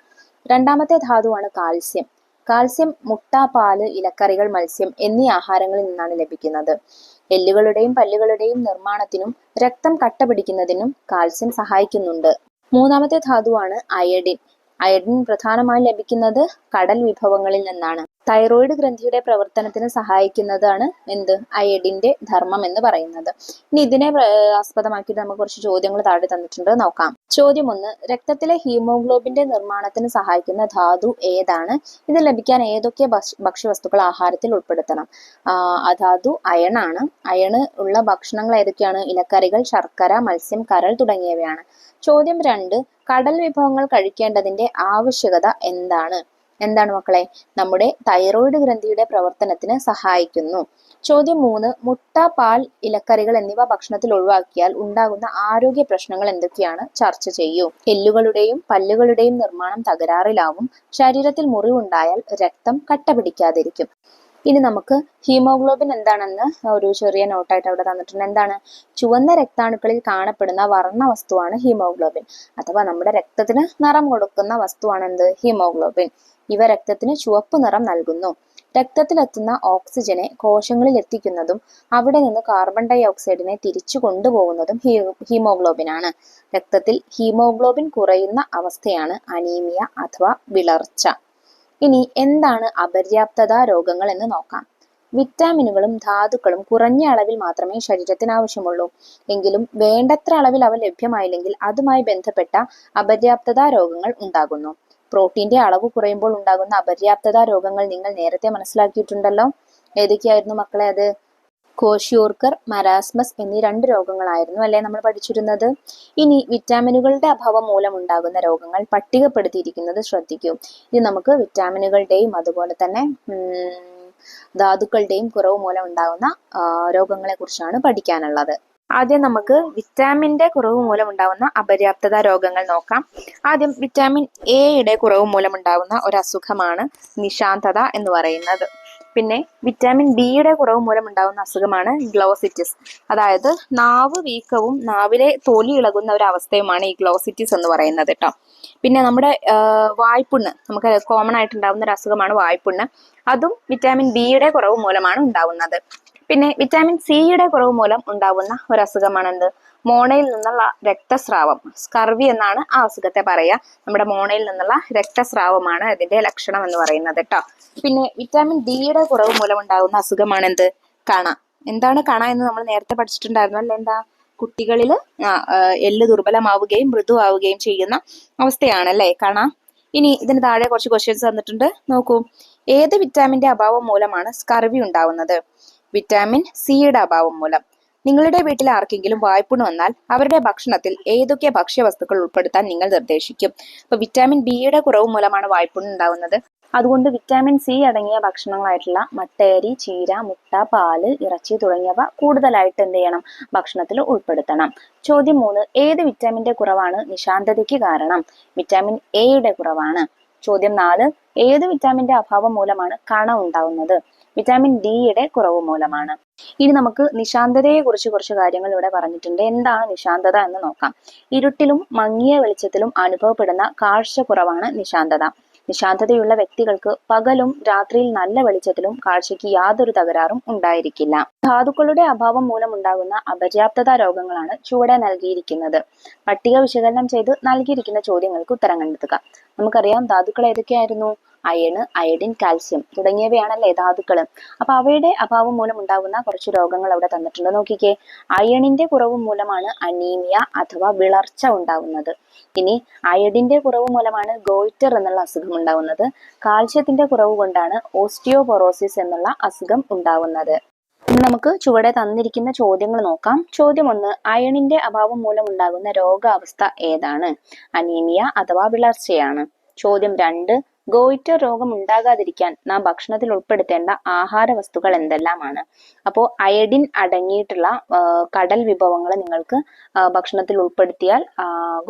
[SPEAKER 2] രണ്ടാമത്തെ ധാതുവാണ് കാൽസ്യം. കാൽസ്യം മുട്ട, പാല്, ഇലക്കറികൾ, മത്സ്യം എന്നീ ആഹാരങ്ങളിൽ നിന്നാണ് ലഭിക്കുന്നത്. എല്ലുകളുടെയും പല്ലുകളുടെയും നിർമ്മാണത്തിനും രക്തം കട്ട പിടിക്കുന്നതിനും കാൽസ്യം സഹായിക്കുന്നുണ്ട്. മൂന്നാമത്തെ ധാതുവാണ് അയഡിൻ. അയഡിൻ പ്രധാനമായും ലഭിക്കുന്നത് കടൽ വിഭവങ്ങളിൽ നിന്നാണ്. തൈറോയിഡ് ഗ്രന്ഥിയുടെ പ്രവർത്തനത്തിന് സഹായിക്കുന്നതാണ് എന്ത്? അയഡിന്റെ ധർമ്മം എന്ന് പറയുന്നത്. ഇനി ഇതിനെ ആസ്പദമാക്കിയിട്ട് നമുക്ക് കുറച്ച് ചോദ്യങ്ങൾ താഴെ തന്നിട്ടുണ്ട്, നോക്കാം. ചോദ്യം 1. രക്തത്തിലെ ഹീമോഗ്ലോബിന്റെ നിർമ്മാണത്തിന് സഹായിക്കുന്ന ധാതു ഏതാണ്? ഇത് ലഭിക്കാൻ ഏതൊക്കെ ഭക്ഷ്യവസ്തുക്കൾ ആഹാരത്തിൽ ഉൾപ്പെടുത്തണം? ധാതു അയണാണ്. അയണ് ഉള്ള ഭക്ഷണങ്ങൾ ഏതൊക്കെയാണ്? ഇലക്കറികൾ, ശർക്കര, മത്സ്യം, കരൾ തുടങ്ങിയവയാണ്. ചോദ്യം 2. കടൽ വിഭവങ്ങൾ കഴിക്കേണ്ടതിന്റെ ആവശ്യകത എന്താണ്? എന്താണ് മക്കളെ? നമ്മുടെ തൈറോയിഡ് ഗ്രന്ഥിയുടെ പ്രവർത്തനത്തിന് സഹായിക്കുന്നു. ചോദ്യം 3. മുട്ട, പാൽ, ഇലക്കറികൾ എന്നിവ ഭക്ഷണത്തിൽ ഒഴിവാക്കിയാൽ ഉണ്ടാകുന്ന ആരോഗ്യ പ്രശ്നങ്ങൾ എന്തൊക്കെയാണ്? ചർച്ച ചെയ്യൂ. എല്ലുകളുടെയും പല്ലുകളുടെയും നിർമ്മാണം തകരാറിലാവും. ശരീരത്തിൽ മുറിവുണ്ടായാൽ രക്തം കട്ട പിടിക്കാതിരിക്കും. ഇനി നമുക്ക് ഹീമോഗ്ലോബിൻ എന്താണെന്ന് ഒരു ചെറിയ നോട്ടായിട്ട് അവിടെ തന്നിട്ടുണ്ട്. എന്താണ്? ചുവന്ന രക്താണുക്കളിൽ കാണപ്പെടുന്ന വർണ്ണ വസ്തുവാണ് ഹീമോഗ്ലോബിൻ. അഥവാ നമ്മുടെ രക്തത്തിന് നിറം കൊടുക്കുന്ന വസ്തുവാണ് എന്ത്? ഹീമോഗ്ലോബിൻ. ഇവ രക്തത്തിന് ചുവപ്പ് നിറം നൽകുന്നു. രക്തത്തിലെത്തുന്ന ഓക്സിജനെ കോശങ്ങളിൽ എത്തിക്കുന്നതും അവിടെ നിന്ന് കാർബൺ ഡൈ ഓക്സൈഡിനെ തിരിച്ചു കൊണ്ടുപോകുന്നതും ഹീമോഗ്ലോബിനാണ്. രക്തത്തിൽ ഹീമോഗ്ലോബിൻ കുറയുന്ന അവസ്ഥയാണ് അനീമിയ അഥവാ വിളർച്ച. ഇനി എന്താണ് അപര്യാപ്തത രോഗങ്ങൾ എന്ന് നോക്കാം. വിറ്റാമിനുകളും ധാതുക്കളും കുറഞ്ഞ അളവിൽ മാത്രമേ ശരീരത്തിന് ആവശ്യമുള്ളൂ. എങ്കിലും വേണ്ടത്ര അളവിൽ അവ ലഭ്യമായില്ലെങ്കിൽ അതുമായി ബന്ധപ്പെട്ട അപര്യാപ്തത രോഗങ്ങൾ ഉണ്ടാകുന്നു. പ്രോട്ടീന്റെ അളവ് കുറയുമ്പോൾ ഉണ്ടാകുന്ന അപര്യാപ്തത രോഗങ്ങൾ നിങ്ങൾ നേരത്തെ മനസ്സിലാക്കിയിട്ടുണ്ടല്ലോ. ഏതൊക്കെയായിരുന്നു മക്കളെ അത്? കോഷിയോർക്കർ, മരാസ്മസ് എന്നീ 2 രോഗങ്ങളായിരുന്നു അല്ലെ നമ്മൾ പഠിച്ചിരുന്നത്. ഇനി വിറ്റാമിനുകളുടെ അഭാവം മൂലമുണ്ടാകുന്ന രോഗങ്ങൾ പട്ടികപ്പെടുത്തിയിരിക്കുന്നത് ശ്രദ്ധിക്കൂ. ഇത് നമുക്ക് വിറ്റാമിനുകളുടെയും അതുപോലെ തന്നെ ധാതുക്കളുടെയും കുറവ് മൂലം ഉണ്ടാകുന്ന രോഗങ്ങളെ കുറിച്ചാണ് പഠിക്കാനുള്ളത്. ആദ്യം നമുക്ക് വിറ്റാമിന്റെ കുറവ് മൂലം ഉണ്ടാകുന്ന അപര്യാപ്തത രോഗങ്ങൾ നോക്കാം. ആദ്യം വിറ്റാമിൻ എയുടെ കുറവ് മൂലം ഉണ്ടാകുന്ന ഒരു അസുഖമാണ് നിശാന്തത എന്ന് പറയുന്നത്. പിന്നെ വിറ്റാമിൻ ബിയുടെ കുറവ് മൂലം ഉണ്ടാകുന്ന അസുഖമാണ് ഗ്ലോസിറ്റിസ്. അതായത് നാവ് വീക്കവും നാവിലെ തൊലി ഇളകുന്ന ഒരു അവസ്ഥയുമാണ് ഈ ഗ്ലോസിറ്റിസ് എന്ന് പറയുന്നത് കേട്ടോ. പിന്നെ നമ്മുടെ വായ്പുണ്ണ്, നമുക്ക് കോമൺ ആയിട്ട് ഉണ്ടാകുന്ന ഒരു അസുഖമാണ് വായ്പുണ്ണ്. അതും വിറ്റാമിൻ ബിയുടെ കുറവ് മൂലമാണ് ഉണ്ടാവുന്നത്. പിന്നെ വിറ്റാമിൻ സിയുടെ കുറവ് മൂലം ഉണ്ടാവുന്ന ഒരു അസുഖമാണ് എന്ത്? മോണയിൽ നിന്നുള്ള രക്തസ്രാവം. സ്കർവി എന്നാണ് ആ അസുഖത്തെ പറയുക. നമ്മുടെ മോണയിൽ നിന്നുള്ള രക്തസ്രാവമാണ് ഇതിന്റെ ലക്ഷണം എന്ന് പറയുന്നത് കേട്ടോ. പിന്നെ വിറ്റാമിൻ ഡിയുടെ കുറവ് മൂലം ഉണ്ടാകുന്ന അസുഖമാണ് എന്ത്? കണ. എന്താണ് കണ എന്ന് നമ്മൾ നേരത്തെ പഠിച്ചിട്ടുണ്ടായിരുന്നു അല്ലെ? എന്താ? കുട്ടികളിൽ എല്ല് ദുർബലമാവുകയും മൃദുവാവുകയും ചെയ്യുന്ന അവസ്ഥയാണ് അല്ലെ കണ. ഇനി ഇതിന് താഴെ കുറച്ച് ക്വസ്റ്റ്യൻസ് തന്നിട്ടുണ്ട്, നോക്കൂ. ഏത് വിറ്റാമിന്റെ അഭാവം മൂലമാണ് സ്കർവി ഉണ്ടാവുന്നത്? വിറ്റാമിൻ സിയുടെ അഭാവം മൂലം. നിങ്ങളുടെ വീട്ടിൽ ആർക്കെങ്കിലും വായ്പുണ്ണ് വന്നാൽ അവരുടെ ഭക്ഷണത്തിൽ ഏതൊക്കെ ഭക്ഷ്യവസ്തുക്കൾ ഉൾപ്പെടുത്താൻ നിങ്ങൾ നിർദ്ദേശിക്കും? അപ്പൊ വിറ്റാമിൻ ബിയുടെ കുറവ് മൂലമാണ് വായ്പുണ്ണ് ഉണ്ടാവുന്നത്. അതുകൊണ്ട് വിറ്റാമിൻ സി അടങ്ങിയ ഭക്ഷണങ്ങളായിട്ടുള്ള മട്ടയരി, ചീര, മുട്ട, പാല്, ഇറച്ചി തുടങ്ങിയവ കൂടുതലായിട്ട് എന്ത് ചെയ്യണം? ഭക്ഷണത്തിൽ ഉൾപ്പെടുത്തണം. ചോദ്യം 3. ഏത് വിറ്റാമിന്റെ കുറവാണ് നിശാന്തതയ്ക്ക് കാരണം? വിറ്റാമിൻ എയുടെ കുറവാണ്. ചോദ്യം 4. ഏത് വിറ്റാമിന്റെ അഭാവം മൂലമാണ് കണ ഉണ്ടാവുന്നത്? വിറ്റാമിൻ ഡിയുടെ കുറവ് മൂലമാണ്. ഇനി നമുക്ക് നിശാന്തതയെ കുറിച്ച് കുറച്ച് കാര്യങ്ങൾ ഇവിടെ പറഞ്ഞിട്ടുണ്ട്. എന്താണ് നിശാന്തത എന്ന് നോക്കാം. ഇരുട്ടിലും മങ്ങിയ വെളിച്ചത്തിലും അനുഭവപ്പെടുന്ന കാഴ്ചക്കുറവാണ് നിശാന്തത. നിശാന്തതയുള്ള വ്യക്തികൾക്ക് പകലും രാത്രിയിൽ നല്ല വെളിച്ചത്തിലും കാഴ്ചയ്ക്ക് യാതൊരു തകരാറും ഉണ്ടായിരിക്കില്ല. ധാതുക്കളുടെ അഭാവം മൂലം ഉണ്ടാകുന്ന അപര്യാപ്തത രോഗങ്ങളാണ് ചുവടെ നൽകിയിരിക്കുന്നത്. പട്ടിക വിശകലനം ചെയ്ത് നൽകിയിരിക്കുന്ന ചോദ്യങ്ങൾക്ക് ഉത്തരം കണ്ടെത്തുക. നമുക്കറിയാം ധാതുക്കൾ ഏതൊക്കെയായിരുന്നു? അയണ്, അയഡിൻ, കാൽസ്യം തുടങ്ങിയവയാണല്ലേ ധാതുക്കൾ. അപ്പൊ അവയുടെ അഭാവം മൂലം ഉണ്ടാകുന്ന കുറച്ച് രോഗങ്ങൾ അവിടെ തന്നിട്ടുണ്ട്. നോക്കിക്കേ. അയണിന്റെ കുറവ് മൂലമാണ് അനീമിയ അഥവാ വിളർച്ച ഉണ്ടാകുന്നത്. ഇനി അയഡിന്റെ കുറവ് മൂലമാണ് ഗോയിറ്റർ എന്നുള്ള അസുഖം ഉണ്ടാകുന്നത്. കാൽസ്യത്തിന്റെ കുറവ് കൊണ്ടാണ് ഓസ്റ്റിയോപൊറോസിസ് എന്നുള്ള അസുഖം ഉണ്ടാകുന്നത്. ഇനി നമുക്ക് ചുവടെ തന്നിരിക്കുന്ന ചോദ്യങ്ങൾ നോക്കാം. ചോദ്യം 1. അയണിന്റെ അഭാവം മൂലം ഉണ്ടാകുന്ന രോഗാവസ്ഥ ഏതാണ്? അനീമിയ അഥവാ വിളർച്ചയാണ്. ചോദ്യം 2. ഗോയിറ്റർ രോഗം ഉണ്ടാകാതിരിക്കാൻ നാം ഭക്ഷണത്തിൽ ഉൾപ്പെടുത്തേണ്ട ആഹാര വസ്തുക്കൾ എന്തെല്ലാമാണ്? അപ്പോൾ അയഡിൻ അടങ്ങിയിട്ടുള്ള കടൽ വിഭവങ്ങൾ നിങ്ങൾക്ക് ഭക്ഷണത്തിൽ ഉൾപ്പെടുത്തിയാൽ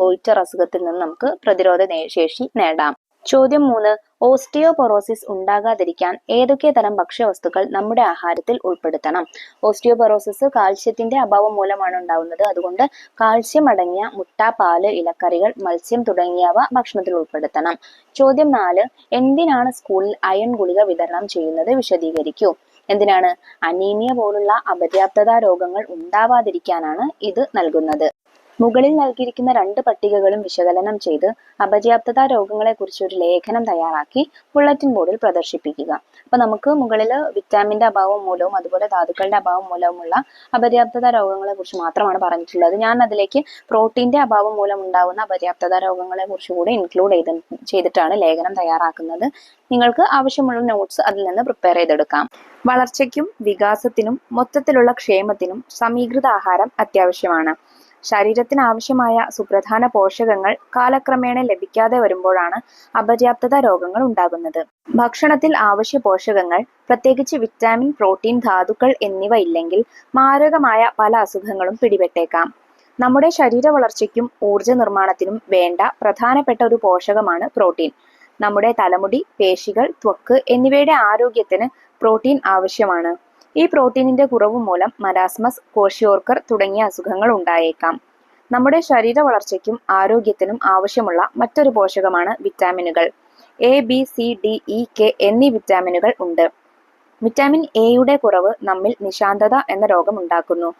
[SPEAKER 2] ഗോയിറ്റർ അസുഖത്തിൽ നിന്ന് നമുക്ക് പ്രതിരോധ ശേഷി നേടാം. ചോദ്യം 3. ഓസ്റ്റിയോപൊറോസിസ് ഉണ്ടാകാതിരിക്കാൻ ഏതൊക്കെ തരം ഭക്ഷ്യവസ്തുക്കൾ നമ്മുടെ ആഹാരത്തിൽ ഉൾപ്പെടുത്തണം? ഓസ്റ്റിയോപൊറോസിസ് കാൽസ്യത്തിന്റെ അഭാവം മൂലമാണ് ഉണ്ടാവുന്നത്. അതുകൊണ്ട് കാൽസ്യം അടങ്ങിയ മുട്ട, പാല്, ഇലക്കറികൾ, മത്സ്യം തുടങ്ങിയവ ഭക്ഷണത്തിൽ ഉൾപ്പെടുത്തണം. ചോദ്യം 4. എന്തിനാണ് സ്കൂളിൽ അയൺ ഗുളിക വിതരണം ചെയ്യുന്നത്? വിശദീകരിക്കൂ. എന്തിനാണ്? അനീമിയ പോലുള്ള അപര്യാപ്തത രോഗങ്ങൾ ഉണ്ടാവാതിരിക്കാനാണ് ഇത് നൽകുന്നത്. മുകളിൽ നൽകിയിരിക്കുന്ന 2 പട്ടികകളും വിശകലനം ചെയ്ത് അപര്യാപ്തത രോഗങ്ങളെ കുറിച്ച് ഒരു ലേഖനം തയ്യാറാക്കി ബുള്ളറ്റിൻ ബോർഡിൽ പ്രദർശിപ്പിക്കുക. അപ്പൊ നമുക്ക് മുകളിൽ വിറ്റാമിന്റെ അഭാവം മൂലവും അതുപോലെ ധാതുക്കളുടെ അഭാവം മൂലവുമുള്ള അപര്യാപ്തത രോഗങ്ങളെ കുറിച്ച് മാത്രമാണ് പറഞ്ഞിട്ടുള്ളത്. ഞാൻ അതിലേക്ക് പ്രോട്ടീന്റെ അഭാവം മൂലം ഉണ്ടാകുന്ന അപര്യാപ്തത രോഗങ്ങളെ കുറിച്ച് കൂടി ഇൻക്ലൂഡ് ചെയ്തിട്ടാണ് ലേഖനം തയ്യാറാക്കുന്നത്. നിങ്ങൾക്ക് ആവശ്യമുള്ള നോട്ട്സ് അതിൽ നിന്ന് പ്രിപ്പയർ ചെയ്തെടുക്കാം. വളർച്ചയ്ക്കും വികാസത്തിനും മൊത്തത്തിലുള്ള ക്ഷേമത്തിനും സമീകൃത ആഹാരം അത്യാവശ്യമാണ്. ശരീരത്തിന് ആവശ്യമായ സുപ്രധാന പോഷകങ്ങൾ കാലക്രമേണ ലഭിക്കാതെ വരുമ്പോഴാണ് അപര്യാപ്തത രോഗങ്ങൾ ഉണ്ടാകുന്നത്. ഭക്ഷണത്തിൽ ആവശ്യ പോഷകങ്ങൾ, പ്രത്യേകിച്ച് വിറ്റാമിൻ, പ്രോട്ടീൻ, ധാതുക്കൾ എന്നിവ ഇല്ലെങ്കിൽ മാരകമായ പല അസുഖങ്ങളും പിടിപെട്ടേക്കാം. നമ്മുടെ ശരീര വളർച്ചയ്ക്കും ഊർജ നിർമ്മാണത്തിനും വേണ്ട പ്രധാനപ്പെട്ട ഒരു പോഷകമാണ് പ്രോട്ടീൻ. നമ്മുടെ തലമുടി, പേശികൾ, ത്വക്ക് എന്നിവയുടെ ആരോഗ്യത്തിന് പ്രോട്ടീൻ ആവശ്യമാണ്. ഈ പ്രോട്ടീനിന്റെ കുറവ് മൂലം മരാസ്മസ്, കോഷിയോർക്കർ തുടങ്ങിയ അസുഖങ്ങൾ ഉണ്ടായേക്കാം. നമ്മുടെ ശരീര വളർച്ചയ്ക്കും ആരോഗ്യത്തിനും ആവശ്യമുള്ള മറ്റൊരു പോഷകമാണ് വിറ്റാമിനുകൾ. A, B, C, D, E, K എന്നീ വിറ്റാമിനുകൾ ഉണ്ട്. വിറ്റാമിൻ എയുടെ കുറവ് നമ്മിൽ നിശാന്തത എന്ന രോഗം ഉണ്ടാക്കുന്നു.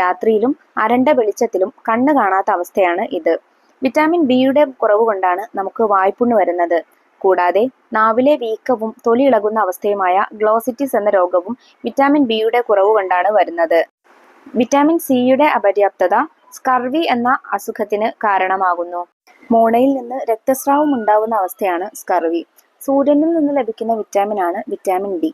[SPEAKER 2] രാത്രിയിലും അരണ്ട വെളിച്ചത്തിലും കണ്ണ് കാണാത്ത അവസ്ഥയാണ് ഇത്. വിറ്റാമിൻ ബിയുടെ കുറവ് കൊണ്ടാണ് നമുക്ക് വായ്പുണ്ണ് വരുന്നത്. കൂടാതെ നാവിലെ വീക്കവും തൊലി ഇളകുന്ന അവസ്ഥയുമായ ഗ്ലോസിറ്റിസ് എന്ന രോഗവും വിറ്റാമിൻ ബിയുടെ കുറവ് കൊണ്ടാണ് വരുന്നത്. വിറ്റാമിൻ സിയുടെ അപര്യാപ്തത സ്കർവി എന്ന അസുഖത്തിന് കാരണമാകുന്നു. മോണയിൽ നിന്ന് രക്തസ്രാവം ഉണ്ടാകുന്ന അവസ്ഥയാണ് സ്കർവി. സൂര്യനിൽ നിന്ന് ലഭിക്കുന്ന വിറ്റാമിനാണ് വിറ്റാമിൻ ഡി.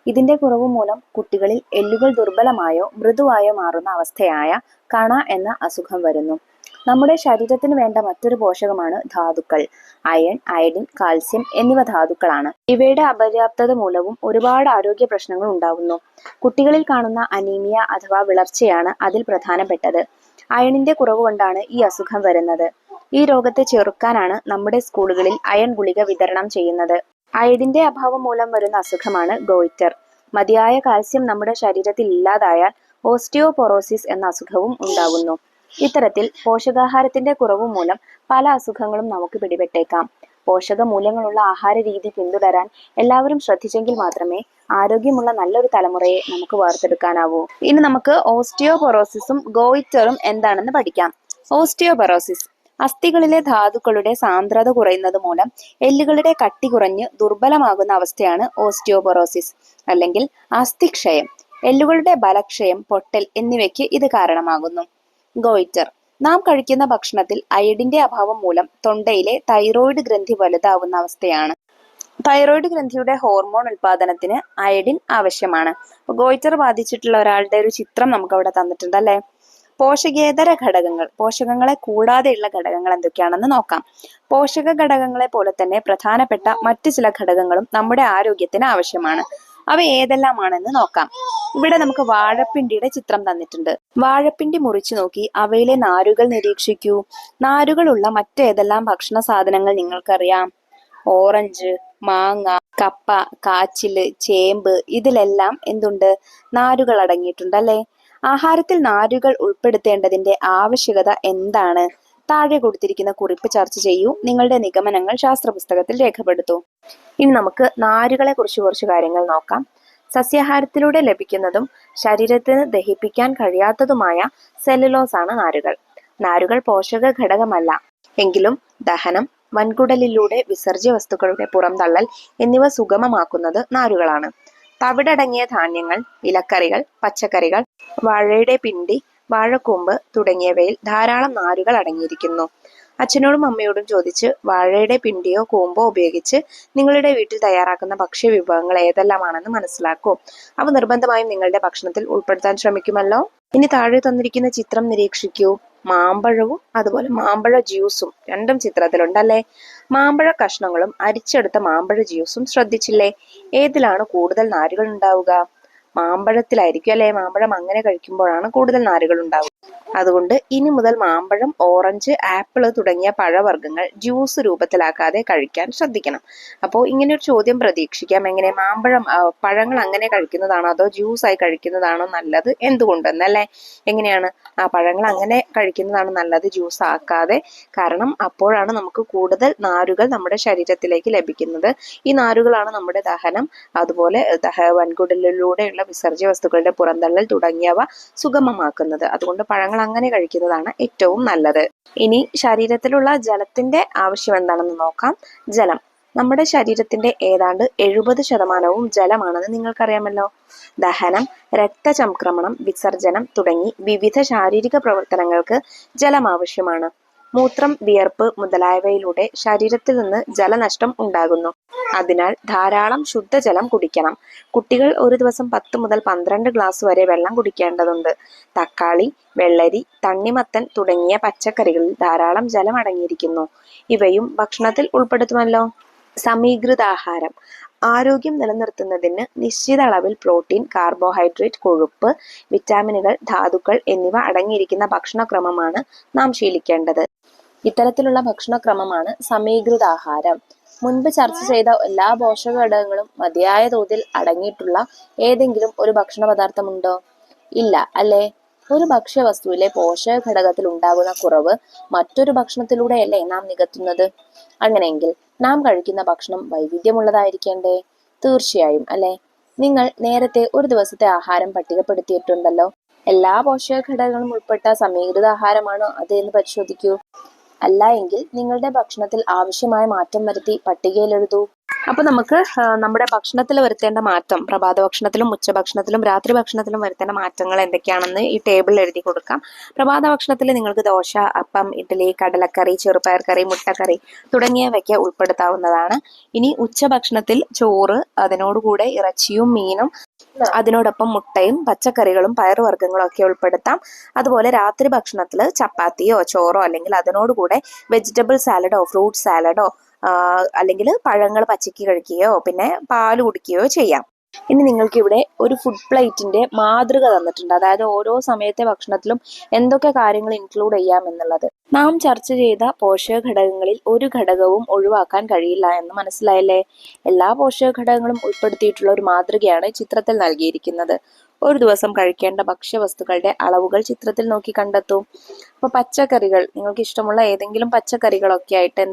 [SPEAKER 2] ഇതിന്റെ കുറവ് മൂലം കുട്ടികളിൽ എല്ലുകൾ ദുർബലമായോ മൃദുവായോ മാറുന്ന അവസ്ഥയായ കണ എന്ന അസുഖം വരുന്നു. നമ്മുടെ ശരീരത്തിന് വേണ്ട മറ്റൊരു പോഷകമാണ് ധാതുക്കൾ. അയൺ, അയഡിൻ, കാൽസ്യം എന്നിവ ധാതുക്കളാണ്. ഇവയുടെ അപര്യാപ്തത മൂലവും ഒരുപാട് ആരോഗ്യ പ്രശ്നങ്ങൾ ഉണ്ടാവുന്നു. കുട്ടികളിൽ കാണുന്ന അനീമിയ അഥവാ വിളർച്ചയാണ് അതിൽ പ്രധാനപ്പെട്ടത്. അയണിന്റെ കുറവ് കൊണ്ടാണ് ഈ അസുഖം വരുന്നത്. ഈ രോഗത്തെ ചെറുക്കാനാണ് നമ്മുടെ സ്കൂളുകളിൽ അയൺ ഗുളിക വിതരണം ചെയ്യുന്നത്. അയഡിന്റെ അഭാവം മൂലം വരുന്ന അസുഖമാണ് ഗോയിറ്റർ. മതിയായ കാൽസ്യം നമ്മുടെ ശരീരത്തിൽ ഇല്ലാതായാൽ ഓസ്റ്റിയോപൊറോസിസ് എന്ന അസുഖവും ഉണ്ടാകുന്നു. ഇത്തരത്തിൽ പോഷകാഹാരത്തിന്റെ കുറവ് മൂലം പല അസുഖങ്ങളും നമുക്ക് പിടിപെട്ടേക്കാം. പോഷക മൂല്യങ്ങളുള്ള ആഹാര രീതി പിന്തുടരാൻ എല്ലാവരും ശ്രദ്ധിച്ചെങ്കിൽ മാത്രമേ ആരോഗ്യമുള്ള നല്ലൊരു തലമുറയെ നമുക്ക് വാർത്തെടുക്കാനാവൂ. ഇനി നമുക്ക് ഓസ്റ്റിയോപൊറോസിസും ഗോയിറ്ററും എന്താണെന്ന് പഠിക്കാം. ഓസ്റ്റിയോപൊറോസിസ് അസ്ഥികളിലെ ധാതുക്കളുടെ സാന്ദ്രത കുറയുന്നത് മൂലം എല്ലുകളുടെ കട്ടി കുറഞ്ഞ് ദുർബലമാകുന്ന അവസ്ഥയാണ് ഓസ്റ്റിയോപൊറോസിസ് അല്ലെങ്കിൽ അസ്ഥിക്ഷയം. എല്ലുകളുടെ ബലക്ഷയം, പൊട്ടൽ എന്നിവയ്ക്ക് ഇത് കാരണമാകുന്നു. ഗോയിറ്റർ നാം കഴിക്കുന്ന ഭക്ഷണത്തിൽ അയഡിന്റെ അഭാവം മൂലം തൊണ്ടയിലെ തൈറോയിഡ് ഗ്രന്ഥി വലുതാവുന്ന അവസ്ഥയാണ്. തൈറോയിഡ് ഗ്രന്ഥിയുടെ ഹോർമോൺ ഉൽപാദനത്തിന് അയഡിൻ ആവശ്യമാണ്. ഗോയിറ്റർ ബാധിച്ചിട്ടുള്ള ഒരാളുടെ ഒരു ചിത്രം നമുക്ക് അവിടെ തന്നിട്ടുണ്ട് അല്ലെ. പോഷകേതര ഘടകങ്ങൾ, പോഷകങ്ങളെ കൂടാതെയുള്ള ഘടകങ്ങൾ എന്തൊക്കെയാണെന്ന് നോക്കാം. പോഷക ഘടകങ്ങളെ പോലെ തന്നെ പ്രധാനപ്പെട്ട മറ്റു ചില ഘടകങ്ങളും നമ്മുടെ ആരോഗ്യത്തിന് ആവശ്യമാണ്. അവ ഏതെല്ലാമാണെന്ന് നോക്കാം. ഇവിടെ നമുക്ക് വാഴപ്പിണ്ടിയുടെ ചിത്രം തന്നിട്ടുണ്ട്. വാഴപ്പിണ്ടി മുറിച്ചു നോക്കി അവയിലെ നാരുകൾ നിരീക്ഷിക്കൂ. നാരുകളുള്ള മറ്റേതെല്ലാം ഭക്ഷണ സാധനങ്ങൾ നിങ്ങൾക്കറിയാം? ഓറഞ്ച്, മാങ്ങ, കപ്പ, കാച്ചില്, ചേമ്പ് ഇതിലെല്ലാം എന്തുണ്ട്? നാരുകൾ അടങ്ങിയിട്ടുണ്ടല്ലേ. ആഹാരത്തിൽ നാരുകൾ ഉൾപ്പെടുത്തേണ്ടതിന്റെ ആവശ്യകത എന്താണ്? താഴെ കൊടുത്തിരിക്കുന്ന കുറിപ്പ് ചർച്ച ചെയ്യൂ. നിങ്ങളുടെ നിഗമനങ്ങൾ ശാസ്ത്ര പുസ്തകത്തിൽ രേഖപ്പെടുത്തൂ. ഇനി നമുക്ക് നാരുകളെ കുറിച്ച് കുറച്ച് കാര്യങ്ങൾ നോക്കാം. സസ്യാഹാരത്തിലൂടെ ലഭിക്കുന്നതും ശരീരത്തിന് ദഹിപ്പിക്കാൻ കഴിയാത്തതുമായ സെല്ലുലോസ് ആണ് നാരുകൾ. നാരുകൾ പോഷക ഘടകമല്ല എങ്കിലും ദഹനം, വൻകുടലിലൂടെ വിസർജ്യ വസ്തുക്കളുടെ പുറംതള്ളൽ എന്നിവ സുഗമമാക്കുന്നത് നാരുകളാണ്. തവിടടങ്ങിയ ധാന്യങ്ങൾ, ഇലക്കറികൾ, പച്ചക്കറികൾ, വാഴയുടെ പിണ്ടി, വാഴക്കൂമ്പ് തുടങ്ങിയവയിൽ ധാരാളം നാരുകൾ അടങ്ങിയിരിക്കുന്നു. അച്ഛനോടും അമ്മയോടും ചോദിച്ച് വാഴയുടെ പിണ്ടിയോ കൂമ്പോ ഉപയോഗിച്ച് നിങ്ങളുടെ വീട്ടിൽ തയ്യാറാക്കുന്ന ഭക്ഷ്യവിഭവങ്ങൾ ഏതെല്ലാമാണെന്ന് മനസ്സിലാക്കൂ. അവ നിർബന്ധമായും നിങ്ങളുടെ ഭക്ഷണത്തിൽ ഉൾപ്പെടുത്താൻ ശ്രമിക്കുമല്ലോ. ഇനി താഴെ തന്നിരിക്കുന്ന ചിത്രം നിരീക്ഷിക്കൂ. മാമ്പഴവും അതുപോലെ മാമ്പഴ ജ്യൂസും രണ്ടും ചിത്രത്തിലുണ്ടല്ലേ. മാമ്പഴ കഷ്ണങ്ങളും അരിച്ചെടുത്ത മാമ്പഴ ജ്യൂസും ശ്രദ്ധിച്ചില്ലേ? ഏതിലാണ് കൂടുതൽ നാരുകൾ ഉണ്ടാവുക? മാമ്പഴത്തിലായിരിക്കും അല്ലെ. മാമ്പഴം അങ്ങനെ കഴിക്കുമ്പോഴാണ് കൂടുതൽ നാരുകൾ ഉണ്ടാവുക. അതുകൊണ്ട് ഇനി മുതൽ മാമ്പഴം, ഓറഞ്ച്, ആപ്പിള് തുടങ്ങിയ പഴവർഗ്ഗങ്ങൾ ജ്യൂസ് രൂപത്തിലാക്കാതെ കഴിക്കാൻ ശ്രദ്ധിക്കണം. അപ്പോൾ ഇങ്ങനെ ഒരു ചോദ്യം പ്രതീക്ഷിക്കാം. എങ്ങനെ? മാമ്പഴം, പഴങ്ങൾ അങ്ങനെ കഴിക്കുന്നതാണോ അതോ ജ്യൂസായി കഴിക്കുന്നതാണോ നല്ലത്? എന്തുകൊണ്ടെന്നല്ലേ. എങ്ങനെയാണ്? പഴങ്ങൾ അങ്ങനെ കഴിക്കുന്നതാണ് നല്ലത്, ജ്യൂസ് ആക്കാതെ. കാരണം അപ്പോഴാണ് നമുക്ക് കൂടുതൽ നാരുകൾ നമ്മുടെ ശരീരത്തിലേക്ക് ലഭിക്കുന്നത്. ഈ നാരുകളാണ് നമ്മുടെ ദഹനം, അതുപോലെ വൻകുടലിലൂടെയുള്ള വിസർജ്യ വസ്തുക്കളുടെ പുറന്തള്ളൽ തുടങ്ങിയവ സുഗമമാക്കുന്നത്. അതുകൊണ്ട് പഴങ്ങൾ അങ്ങനെ കഴിക്കുന്നതാണ് ഏറ്റവും നല്ലത്. ഇനി ശരീരത്തിലുള്ള ജലത്തിന്റെ ആവശ്യം എന്താണെന്ന് നോക്കാം. ജലം നമ്മുടെ ശരീരത്തിന്റെ ഏതാണ്ട് 70% ജലമാണെന്ന് നിങ്ങൾക്കറിയാമല്ലോ. ദഹനം, രക്തചംക്രമണം, വിസർജനം തുടങ്ങി വിവിധ ശാരീരിക പ്രവർത്തനങ്ങൾക്ക് ജലം ആവശ്യമാണ്. മൂത്രം, വിയർപ്പ് മുതലായവയിലൂടെ ശരീരത്തിൽ നിന്ന് ജലനഷ്ടം ഉണ്ടാകുന്നു. അതിനാൽ ധാരാളം ശുദ്ധജലം കുടിക്കണം. കുട്ടികൾ ഒരു ദിവസം 10 മുതൽ 12 ഗ്ലാസ് വരെ വെള്ളം കുടിക്കേണ്ടതുണ്ട്. തക്കാളി, വെള്ളരി, തണ്ണിമത്തൻ തുടങ്ങിയ പച്ചക്കറികളിൽ ധാരാളം ജലം അടങ്ങിയിരിക്കുന്നു. ഇവയും ഭക്ഷണത്തിൽ ഉൾപ്പെടുത്തുമല്ലോ. സമീകൃതാഹാരം ആരോഗ്യം നിലനിർത്തുന്നതിന് നിശ്ചിത അളവിൽ പ്രോട്ടീൻ, കാർബോഹൈഡ്രേറ്റ്, കൊഴുപ്പ്, വിറ്റാമിനുകൾ, ധാതുക്കൾ എന്നിവ അടങ്ങിയിരിക്കുന്ന ഭക്ഷണക്രമമാണ് നാം ശീലിക്കേണ്ടത്. ഇത്തരത്തിലുള്ള ഭക്ഷണക്രമമാണ് സമീകൃതാഹാരം. മുൻപ് ചർച്ച ചെയ്ത എല്ലാ പോഷക ഘടകങ്ങളും മതിയായ തോതിൽ അടങ്ങിയിട്ടുള്ള ഏതെങ്കിലും ഒരു ഭക്ഷണ പദാർത്ഥമുണ്ടോ? ഇല്ല അല്ലേ. ഒരു ഭക്ഷ്യവസ്തുവിലെ പോഷക ഘടകത്തിൽ ഉണ്ടാകുന്ന കുറവ് മറ്റൊരു ഭക്ഷണത്തിലൂടെയല്ലേ നാം നികത്തുന്നത്. അങ്ങനെയെങ്കിൽ നാം കഴിക്കുന്ന ഭക്ഷണം വൈവിധ്യമുള്ളതായിരിക്കേണ്ടേ? തീർച്ചയായും അല്ലെ. നിങ്ങൾ നേരത്തെ ഒരു ദിവസത്തെ ആഹാരം പട്ടികപ്പെടുത്തിയിട്ടുണ്ടല്ലോ. എല്ലാ പോഷക ഘടകങ്ങളും ഉൾപ്പെട്ട സമീകൃത ആഹാരമാണോ അത് എന്ന് പരിശോധിക്കൂ. അല്ല എങ്കിൽ നിങ്ങളുടെ ഭക്ഷണത്തിൽ ആവശ്യമായ മാറ്റം വരുത്തി പട്ടികയിൽ എഴുതൂ.
[SPEAKER 1] അപ്പോൾ നമുക്ക് നമ്മുടെ ഭക്ഷണത്തിൽ വരുത്തേണ്ട മാറ്റം, പ്രഭാത ഭക്ഷണത്തിലും ഉച്ചഭക്ഷണത്തിലും രാത്രി ഭക്ഷണത്തിലും വരുത്തേണ്ട മാറ്റങ്ങൾ എന്തൊക്കെയാണെന്ന് ഈ ടേബിളിൽ എഴുതി കൊടുക്കാം. പ്രഭാത ഭക്ഷണത്തിൽ നിങ്ങൾക്ക് ദോശ, അപ്പം, ഇഡ്ഡലി, കടലക്കറി, ചെറുപയർ കറി, മുട്ടക്കറി തുടങ്ങിയവയ്ക്ക് ഉൾപ്പെടുത്താവുന്നതാണ്. ഇനി ഉച്ചഭക്ഷണത്തിൽ ചോറ്, അതിനോടുകൂടെ ഇറച്ചിയും മീനും, അതിനോടൊപ്പം മുട്ടയും പച്ചക്കറികളും പയറുവർഗ്ഗങ്ങളും ഒക്കെ ഉൾപ്പെടുത്താം. അതുപോലെ രാത്രി ഭക്ഷണത്തിൽ ചപ്പാത്തിയോ ചോറോ അല്ലെങ്കിൽ അതിനോടുകൂടെ വെജിറ്റബിൾ സാലഡോ ഫ്രൂട്ട് സാലഡോ അല്ലെങ്കിൽ പഴങ്ങൾ പച്ചയ്ക്ക് കഴിക്കുകയോ പിന്നെ പാല് കുടിക്കുകയോ ചെയ്യാം. ഇനി നിങ്ങൾക്ക് ഇവിടെ ഒരു ഫുഡ് പ്ലേറ്റിന്റെ മാതൃക തന്നിട്ടുണ്ട്. അതായത് ഓരോ സമയത്തെ ഭക്ഷണത്തിലും എന്തൊക്കെ കാര്യങ്ങൾ ഇൻക്ലൂഡ് ചെയ്യാം എന്നുള്ളത്. നാം ചർച്ച ചെയ്ത പോഷക ഘടകങ്ങളിൽ ഒരു ഘടകവും ഒഴിവാക്കാൻ കഴിയില്ല എന്ന് മനസ്സിലായല്ലേ? എല്ലാ പോഷക ഘടകങ്ങളും ഉൾപ്പെടുത്തിയിട്ടുള്ള ഒരു മാതൃകയാണ് ചിത്രത്തിൽ നൽകിയിരിക്കുന്നത്. ഒരു ദിവസം കഴിക്കേണ്ട ഭക്ഷ്യവസ്തുക്കളുടെ അളവുകൾ ചിത്രത്തിൽ നോക്കി കണ്ടെത്തൂ. അപ്പൊ പച്ചക്കറികൾ, നിങ്ങൾക്ക് ഇഷ്ടമുള്ള ഏതെങ്കിലും പച്ചക്കറികളൊക്കെ ആയിട്ട്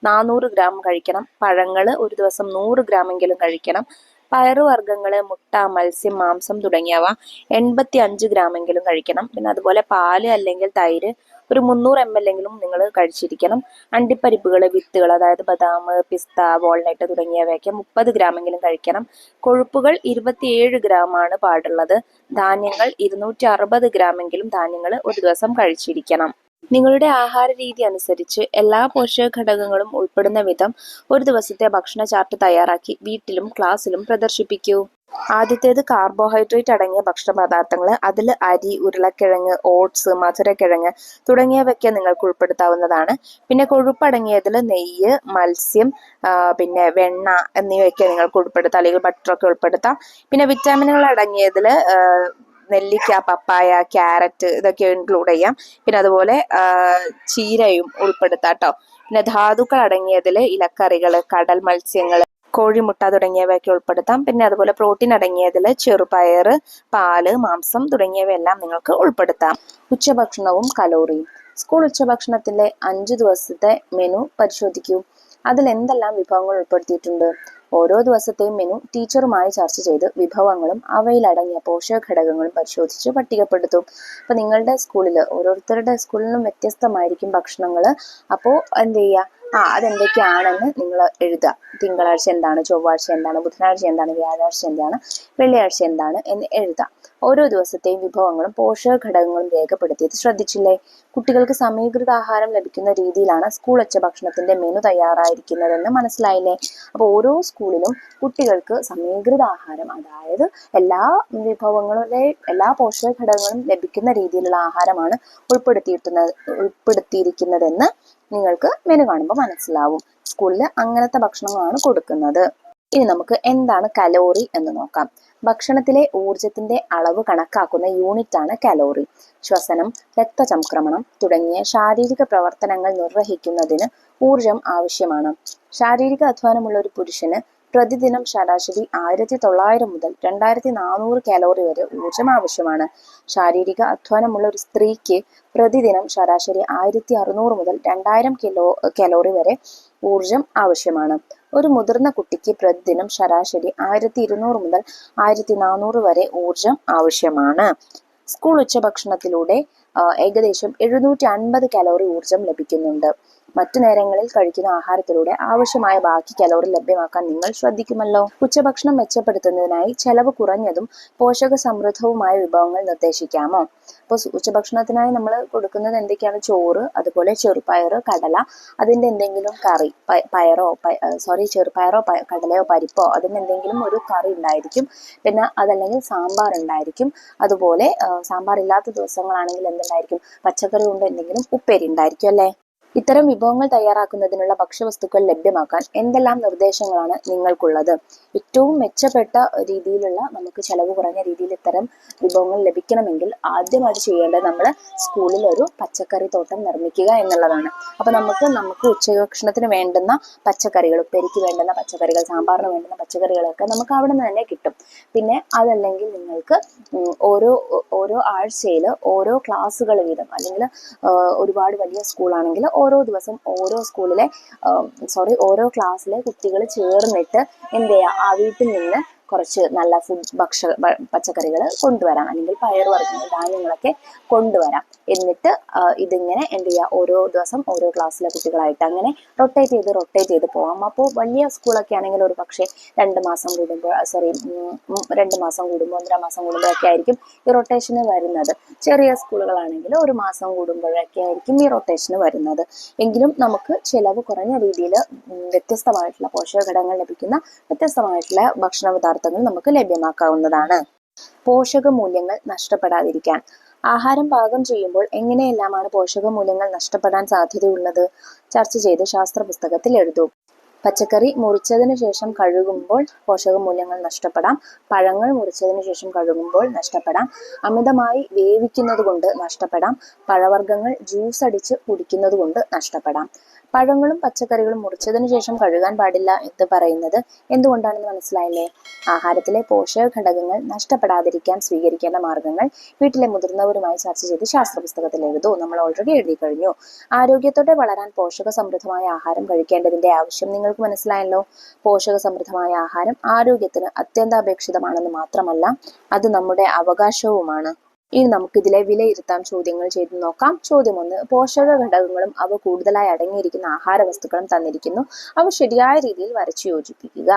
[SPEAKER 1] 400 ഗ്രാം കഴിക്കണം. പഴങ്ങള് ഒരു ദിവസം 100 ഗ്രാമെങ്കിലും കഴിക്കണം. പയറുവർഗ്ഗങ്ങള്, മുട്ട, മത്സ്യം, മാംസം തുടങ്ങിയവ 85 ഗ്രാമെങ്കിലും കഴിക്കണം. പിന്നെ അതുപോലെ പാല് അല്ലെങ്കിൽ തൈര് ഒരു 300 ml എങ്കിലും നിങ്ങൾ കഴിച്ചിരിക്കണം. അണ്ടിപ്പരിപ്പുകൾ, വിത്തുകൾ, അതായത് ബദാം, പിസ്ത, വാൾനട്ട് തുടങ്ങിയവയൊക്കെ 30 ഗ്രാമെങ്കിലും കഴിക്കണം. കൊഴുപ്പുകൾ 27 ഗ്രാമാണ് പാടുള്ളത്. ധാന്യങ്ങൾ 260 ഗ്രാമെങ്കിലും ധാന്യങ്ങൾ ഒരു ദിവസം കഴിച്ചിരിക്കണം. നിങ്ങളുടെ ആഹാര രീതി അനുസരിച്ച് എല്ലാ പോഷക ഘടകങ്ങളും ഉൾപ്പെടുന്ന വിധം ഒരു ദിവസത്തെ ഭക്ഷണ ചാർട്ട് തയ്യാറാക്കി വീട്ടിലും ക്ലാസ്സിലും പ്രദർശിപ്പിക്കൂ. ആദ്യത്തേത് കാർബോഹൈഡ്രേറ്റ് അടങ്ങിയ ഭക്ഷണ പദാർത്ഥങ്ങൾ. അതിൽ അരി, ഉരുളക്കിഴങ്ങ്, ഓട്സ്, മധുരക്കിഴങ്ങ് തുടങ്ങിയവയൊക്കെ നിങ്ങൾക്ക് ഉൾപ്പെടുത്താവുന്നതാണ്. പിന്നെ കൊഴുപ്പടങ്ങിയതിൽ നെയ്യ്, മത്സ്യം, പിന്നെ വെണ്ണ എന്നിവയൊക്കെ നിങ്ങൾക്ക് ഉൾപ്പെടുത്താം, അല്ലെങ്കിൽ ബട്ടറൊക്കെ ഉൾപ്പെടുത്താം. പിന്നെ വിറ്റാമിനുകൾ അടങ്ങിയതിൽ നെല്ലിക്ക, പപ്പായ, ക്യാരറ്റ് ഇതൊക്കെ ഇൻക്ലൂഡ് ചെയ്യാം. പിന്നെ അതുപോലെ ചീരയും ഉൾപ്പെടുത്താം കേട്ടോ. പിന്നെ ധാതുക്കൾ അടങ്ങിയതിൽ ഇലക്കറികൾ, കടൽ മത്സ്യങ്ങൾ, കോഴിമുട്ട തുടങ്ങിയവയൊക്കെ ഉൾപ്പെടുത്താം. പിന്നെ അതുപോലെ പ്രോട്ടീൻ അടങ്ങിയതിൽ ചെറുപയർ, പാല്, മാംസം തുടങ്ങിയവയെല്ലാം നിങ്ങൾക്ക് ഉൾപ്പെടുത്താം. ഉച്ചഭക്ഷണവും കലോറിയും. സ്കൂൾ ഉച്ചഭക്ഷണത്തിലെ 5 ദിവസത്തെ മെനു പരിശോധിക്കൂ. അതിൽ എന്തെല്ലാം വിഭവങ്ങൾ ഉൾപ്പെടുത്തിയിട്ടുണ്ട്? ഓരോ ദിവസത്തെയും മെനു ടീച്ചറുമായി ചർച്ച ചെയ്ത് വിഭവങ്ങളും അവയിലടങ്ങിയ പോഷക ഘടകങ്ങളും പരിശോധിച്ച് പട്ടികപ്പെടുത്തും. അപ്പൊ നിങ്ങളുടെ സ്കൂളിൽ, ഓരോരുത്തരുടെ സ്കൂളിലും വ്യത്യസ്തമായിരിക്കും ഭക്ഷണങ്ങൾ. അപ്പോൾ എന്ത് ചെയ്യുക, അതെന്തൊക്കെയാണെന്ന് നിങ്ങൾ എഴുതുക. തിങ്കളാഴ്ച എന്താണ്, ചൊവ്വാഴ്ച എന്താണ്, ബുധനാഴ്ച എന്താണ്, വ്യാഴാഴ്ച എന്താണ്, വെള്ളിയാഴ്ച എന്താണ് എന്ന് എഴുതാം. ഓരോ ദിവസത്തെയും വിഭവങ്ങളും പോഷക ഘടകങ്ങളും രേഖപ്പെടുത്തിയത് ശ്രദ്ധിച്ചില്ലേ? കുട്ടികൾക്ക് സമീകൃത ആഹാരം ലഭിക്കുന്ന രീതിയിലാണ് സ്കൂൾ ഉച്ചഭക്ഷണത്തിന്റെ മെനു തയ്യാറായിരിക്കുന്നതെന്ന് മനസ്സിലായില്ലേ? അപ്പോൾ ഓരോ സ്കൂളിലും കുട്ടികൾക്ക് സമീകൃത ആഹാരം, അതായത് എല്ലാ വിഭവങ്ങളുടെ എല്ലാ പോഷക ഘടകങ്ങളും ലഭിക്കുന്ന രീതിയിലുള്ള ആഹാരമാണ് ഉൾപ്പെടുത്തിയിരിക്കുന്നതെന്ന് നിങ്ങൾക്ക് മെനു കാണുമ്പോൾ മനസ്സിലാവും. സ്കൂളിൽ അങ്ങനത്തെ ഭക്ഷണങ്ങളാണ് കൊടുക്കുന്നത്. ഇനി നമുക്ക് എന്താണ് കലോറി എന്ന് നോക്കാം. ഭക്ഷണത്തിലെ ഊർജത്തിന്റെ അളവ് കണക്കാക്കുന്ന യൂണിറ്റ് ആണ് കലോറി. ശ്വസനം, രക്തചംക്രമണം തുടങ്ങിയ ശാരീരിക പ്രവർത്തനങ്ങൾ നിർവഹിക്കുന്നതിന് ഊർജം ആവശ്യമാണ്. ശാരീരിക അധ്വാനമുള്ള ഒരു പുരുഷന് പ്രതിദിനം ശരാശരി 1900 മുതൽ 2400 കാലോറി വരെ ഊർജം ആവശ്യമാണ്. ശാരീരിക അധ്വാനമുള്ള ഒരു സ്ത്രീക്ക് പ്രതിദിനം ശരാശരി 1600 മുതൽ 2000 കാലോറി വരെ ഊർജം ആവശ്യമാണ്. ഒരു മുതിർന്ന കുട്ടിക്ക് പ്രതിദിനം ശരാശരി 1200 മുതൽ 1400 വരെ ഊർജം ആവശ്യമാണ്. സ്കൂൾ ഉച്ചഭക്ഷണത്തിലൂടെ ഏകദേശം 750 കാലോറി ഊർജം ലഭിക്കുന്നുണ്ട്. മറ്റു നേരങ്ങളിൽ കഴിക്കുന്ന ആഹാരത്തിലൂടെ ആവശ്യമായ ബാക്കി കലോറി ലഭ്യമാക്കാൻ നിങ്ങൾ ശ്രദ്ധിക്കുമല്ലോ. ഉച്ചഭക്ഷണം മെച്ചപ്പെടുത്തുന്നതിനായി ചെലവ് കുറഞ്ഞതും പോഷക സമൃദ്ധവുമായ വിഭവങ്ങൾ നിർദ്ദേശിക്കാമോ? അപ്പോൾ ഉച്ചഭക്ഷണത്തിനായി നമ്മൾ കൊടുക്കുന്നത് എന്തൊക്കെയാണ്? ചോറ്, അതുപോലെ ചെറുപയർ, കടല, അതിൻ്റെ എന്തെങ്കിലും കറി, ചെറുപയറോ കടലയോ പരിപ്പോ അതിൻ്റെ എന്തെങ്കിലും ഒരു കറി ഉണ്ടായിരിക്കും. പിന്നെ അതല്ലെങ്കിൽ സാമ്പാർ ഉണ്ടായിരിക്കും. അതുപോലെ സാമ്പാർ ഇല്ലാത്ത ദിവസങ്ങളാണെങ്കിൽ എന്തുണ്ടായിരിക്കും? പച്ചക്കറി കൊണ്ട് എന്തെങ്കിലും ഉപ്പേരി ഉണ്ടായിരിക്കും അല്ലേ? ഇത്തരം വിഭവങ്ങൾ തയ്യാറാക്കുന്നതിനുള്ള ഭക്ഷ്യവസ്തുക്കൾ ലഭ്യമാക്കാൻ എന്തെല്ലാം നിർദ്ദേശങ്ങളാണ് നിങ്ങൾക്കുള്ളത്? ഏറ്റവും മെച്ചപ്പെട്ട രീതിയിലുള്ള, നമുക്ക് ചെലവ് കുറഞ്ഞ രീതിയിൽ ഇത്തരം വിഭവങ്ങൾ ലഭിക്കണമെങ്കിൽ ആദ്യമായിട്ട് ചെയ്യേണ്ടത് നമ്മൾ സ്കൂളിൽ ഒരു പച്ചക്കറി തോട്ടം നിർമ്മിക്കുക എന്നുള്ളതാണ്. അപ്പോൾ നമുക്ക് ഉച്ചഭക്ഷണത്തിന് വേണ്ടുന്ന പച്ചക്കറികൾ, ഉപ്പേരിക്ക് വേണ്ടുന്ന പച്ചക്കറികൾ, സാമ്പാറിന് വേണ്ടുന്ന പച്ചക്കറികളൊക്കെ നമുക്ക് അവിടെ നിന്ന് തന്നെ കിട്ടും. പിന്നെ അതല്ലെങ്കിൽ നിങ്ങൾക്ക് ഓരോ ആഴ്ചയിൽ ഓരോ ക്ലാസ്സുകൾ വീതം, അല്ലെങ്കിൽ ഒരുപാട് വലിയ സ്കൂളാണെങ്കിൽ ഓരോ ദിവസം ഓരോ ക്ലാസ്സിലെ കുട്ടികൾ ചേർന്നിട്ട് എന്ത് ചെയ്യുക, ആ വീട്ടിൽ നിന്ന്
[SPEAKER 2] കുറച്ച് നല്ല പച്ചക്കറികൾ കൊണ്ടുവരാം, അല്ലെങ്കിൽ പയറുവർഗ്ഗങ്ങൾ, ധാന്യങ്ങളൊക്കെ കൊണ്ടുവരാം. എന്നിട്ട് ഇതിങ്ങനെ എന്ത് ചെയ്യുക, ഓരോ ദിവസം ഓരോ ക്ലാസ്സിലെ കുട്ടികളായിട്ട് അങ്ങനെ റൊട്ടേറ്റ് ചെയ്ത് പോകാം. അപ്പോൾ വലിയ സ്കൂളൊക്കെ ആണെങ്കിൽ ഒരു പക്ഷേ 2 മാസം കൂടുമ്പോൾ 1.5 മാസം കൂടുമ്പോഴൊക്കെ ആയിരിക്കും ഈ റൊട്ടേഷന് വരുന്നത്. ചെറിയ സ്കൂളുകളാണെങ്കിൽ 1 മാസം കൂടുമ്പോഴൊക്കെ ആയിരിക്കും ഈ റൊട്ടേഷന് വരുന്നത്. എങ്കിലും നമുക്ക് ചിലവ് കുറഞ്ഞ രീതിയിൽ വ്യത്യസ്തമായിട്ടുള്ള പോഷകഘടകങ്ങൾ ലഭിക്കുന്ന വ്യത്യസ്തമായിട്ടുള്ള ഭക്ഷണ പദാർത്ഥങ്ങൾ നമുക്ക് ലഭ്യമാക്കാവുന്നതാണ്. പോഷകമൂല്യങ്ങൾ നഷ്ടപ്പെടാതിരിക്കാൻ ആഹാരം പാകം ചെയ്യുമ്പോൾ എങ്ങനെയെല്ലാമാണ് പോഷകമൂല്യങ്ങൾ നഷ്ടപ്പെടാൻ സാധ്യതയുള്ളത് ചർച്ച ചെയ്ത് ശാസ്ത്ര പുസ്തകത്തിൽ എഴുതൂ. പച്ചക്കറി മുറിച്ചതിന് ശേഷം കഴുകുമ്പോൾ പോഷകമൂല്യങ്ങൾ നഷ്ടപ്പെടാം. പഴങ്ങൾ മുറിച്ചതിന് ശേഷം കഴുകുമ്പോൾ നഷ്ടപ്പെടാം. അമിതമായി വേവിക്കുന്നത് കൊണ്ട് നഷ്ടപ്പെടാം. പഴവർഗ്ഗങ്ങൾ ജ്യൂസ് അടിച്ച് കുടിക്കുന്നത് കൊണ്ട് നഷ്ടപ്പെടാം. പഴങ്ങളും പച്ചക്കറികളും മുറിച്ചതിന് ശേഷം കഴുകാൻ പാടില്ല എന്ന് പറയുന്നത് എന്തുകൊണ്ടാണെന്ന് മനസ്സിലായില്ലേ? ആഹാരത്തിലെ പോഷക ഘടകങ്ങൾ നഷ്ടപ്പെടാതിരിക്കാൻ സ്വീകരിക്കേണ്ട മാർഗങ്ങൾ വീട്ടിലെ മുതിർന്നവരുമായി ചർച്ച ചെയ്ത് ശാസ്ത്ര പുസ്തകത്തിൽ എഴുതൂ. നമ്മൾ ഓൾറെഡി എഴുതി കഴിഞ്ഞു. ആരോഗ്യത്തോടെ വളരാൻ പോഷക സമൃദ്ധമായ ആഹാരം കഴിക്കേണ്ടതിന്റെ ആവശ്യം നിങ്ങൾക്ക് മനസ്സിലായല്ലോ. പോഷക സമൃദ്ധമായ ആഹാരം ആരോഗ്യത്തിന് അത്യന്താപേക്ഷിതമാണെന്ന് മാത്രമല്ല, അത് നമ്മുടെ അവകാശവുമാണ്. ഇനി നമുക്കിതിലെ വിലയിരുത്താൻ ചോദ്യങ്ങൾ ചെയ്തു നോക്കാം. ചോദ്യം 1. പോഷക ഘടകങ്ങളും അവ കൂടുതലായി അടങ്ങിയിരിക്കുന്ന ആഹാര വസ്തുക്കളും തന്നിരിക്കുന്നു. അവ ശരിയായ രീതിയിൽ വരച്ചു യോജിപ്പിക്കുക.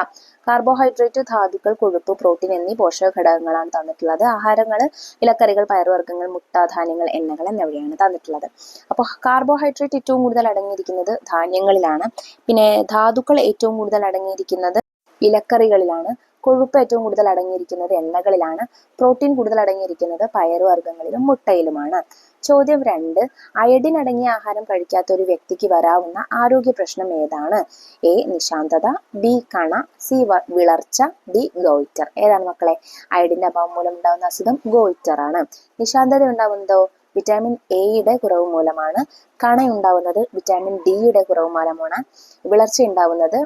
[SPEAKER 2] കാർബോഹൈഡ്രേറ്റ്, ധാതുക്കൾ, കൊഴുപ്പ്, പ്രോട്ടീൻ എന്നീ പോഷക ഘടകങ്ങളാണ് തന്നിട്ടുള്ളത്. ആഹാരങ്ങൾ ഇലക്കറികൾ, പയറുവർഗ്ഗങ്ങൾ, മുട്ട, ധാന്യങ്ങൾ, എണ്ണകൾ എന്നിവയാണ് തന്നിട്ടുള്ളത്. അപ്പോൾ കാർബോഹൈഡ്രേറ്റ് ഏറ്റവും കൂടുതൽ അടങ്ങിയിരിക്കുന്നത് ധാന്യങ്ങളിലാണ്. പിന്നെ ധാതുക്കൾ ഏറ്റവും കൂടുതൽ അടങ്ങിയിരിക്കുന്നത് ഇലക്കറികളിലാണ്. കൊഴുപ്പ് ഏറ്റവും കൂടുതൽ അടങ്ങിയിരിക്കുന്നത് എണ്ണകളിലാണ്. പ്രോട്ടീൻ കൂടുതൽ അടങ്ങിയിരിക്കുന്നത് പയറുവർഗ്ഗങ്ങളിലും മുട്ടയിലുമാണ്. ചോദ്യം 2. അയഡിൻ അടങ്ങിയ ആഹാരം കഴിക്കാത്ത ഒരു വ്യക്തിക്ക് വരാവുന്ന ആരോഗ്യ പ്രശ്നം ഏതാണ്? എ. നിശാന്തത, ബി. കണ, സി. വിളർച്ച, ഡി. ഗോയിറ്റർ. ഏതാണ് മക്കളെ? അയഡിന്റെ അഭാവം മൂലം ഉണ്ടാകുന്ന അസുഖം ഗോയിറ്റർ ആണ്. നിശാന്തത ഉണ്ടാകുന്നതോ വിറ്റാമിൻ എയുടെ കുറവ് മൂലമാണ്. കണയുണ്ടാവുന്നത് വിറ്റാമിൻ ഡിയുടെ കുറവ് മൂലമാണ്. വിളർച്ച ഉണ്ടാവുന്നത്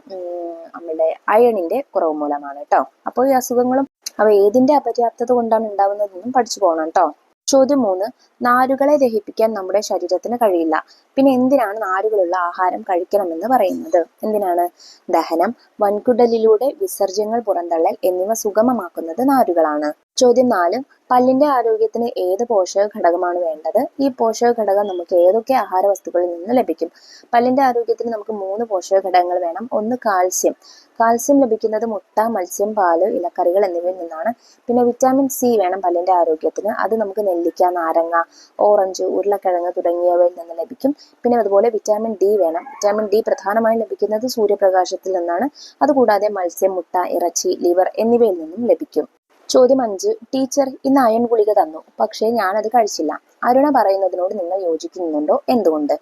[SPEAKER 2] നമ്മുടെ അയണിന്റെ കുറവ് മൂലമാണ് കേട്ടോ. അപ്പോൾ ഈ അസുഖങ്ങളും അവ ഏതിന്റെ അപര്യാപ്തത കൊണ്ടാണ് ഉണ്ടാവുന്നതെന്നും പഠിച്ചു പോകണം കേട്ടോ. ചോദ്യം 3. നാരുകളെ ദഹിപ്പിക്കാൻ നമ്മുടെ ശരീരത്തിന് കഴിയില്ല. പിന്നെ എന്തിനാണ് നാരുകളുള്ള ആഹാരം കഴിക്കണമെന്ന് പറയുന്നത്? എന്തിനാണ്? ദഹനം, വൻകുടലിലൂടെ വിസർജ്യങ്ങൾ പുറന്തള്ളൽ എന്നിവ സുഗമമാക്കുന്നത് നാരുകളാണ്. ചോദ്യം 4. പല്ലിന്റെ ആരോഗ്യത്തിന് ഏത് പോഷക ഘടകമാണ് വേണ്ടത്? ഈ പോഷക ഘടകം നമുക്ക് ഏതൊക്കെ ആഹാര വസ്തുക്കളിൽ നിന്ന് ലഭിക്കും? പല്ലിന്റെ ആരോഗ്യത്തിന് നമുക്ക് 3 പോഷക ഘടകങ്ങൾ വേണം. 1. കാൽസ്യം. കാൽസ്യം ലഭിക്കുന്നത് മുട്ട, മത്സ്യം, പാല്, ഇലക്കറികൾ എന്നിവയിൽ നിന്നാണ്. പിന്നെ വിറ്റാമിൻ സി വേണം പല്ലിന്റെ ആരോഗ്യത്തിന്. അത് നമുക്ക് നെല്ലിക്ക, നാരങ്ങ, ഓറഞ്ച്, ഉരുളക്കിഴങ്ങ് തുടങ്ങിയവയിൽ നിന്ന് ലഭിക്കും. പിന്നെ അതുപോലെ വിറ്റാമിൻ ഡി വേണം. വിറ്റാമിൻ ഡി പ്രധാനമായും ലഭിക്കുന്നത് സൂര്യപ്രകാശത്തിൽ നിന്നാണ്. അതുകൂടാതെ മത്സ്യം, മുട്ട, ഇറച്ചി, ലിവർ എന്നിവയിൽ നിന്നും ലഭിക്കും. ചോദ്യം 5. ടീച്ചർ ഇന്ന് അയൺ ഗുളിക തന്നു, പക്ഷേ ഞാനത് കഴിച്ചില്ല. അരുണ പറയുന്നതിനോട് നിങ്ങൾ യോജിക്കുന്നുണ്ടോ? എന്തുകൊണ്ട്?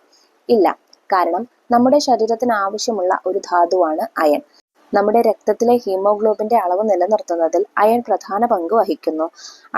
[SPEAKER 2] ഇല്ല. കാരണം നമ്മുടെ ശരീരത്തിന് ആവശ്യമുള്ള ഒരു ധാതുവാണ് അയൺ. നമ്മുടെ രക്തത്തിലെ ഹീമോഗ്ലോബിന്റെ അളവ് നിലനിർത്തുന്നതിൽ അയൺ പ്രധാന പങ്ക് വഹിക്കുന്നു.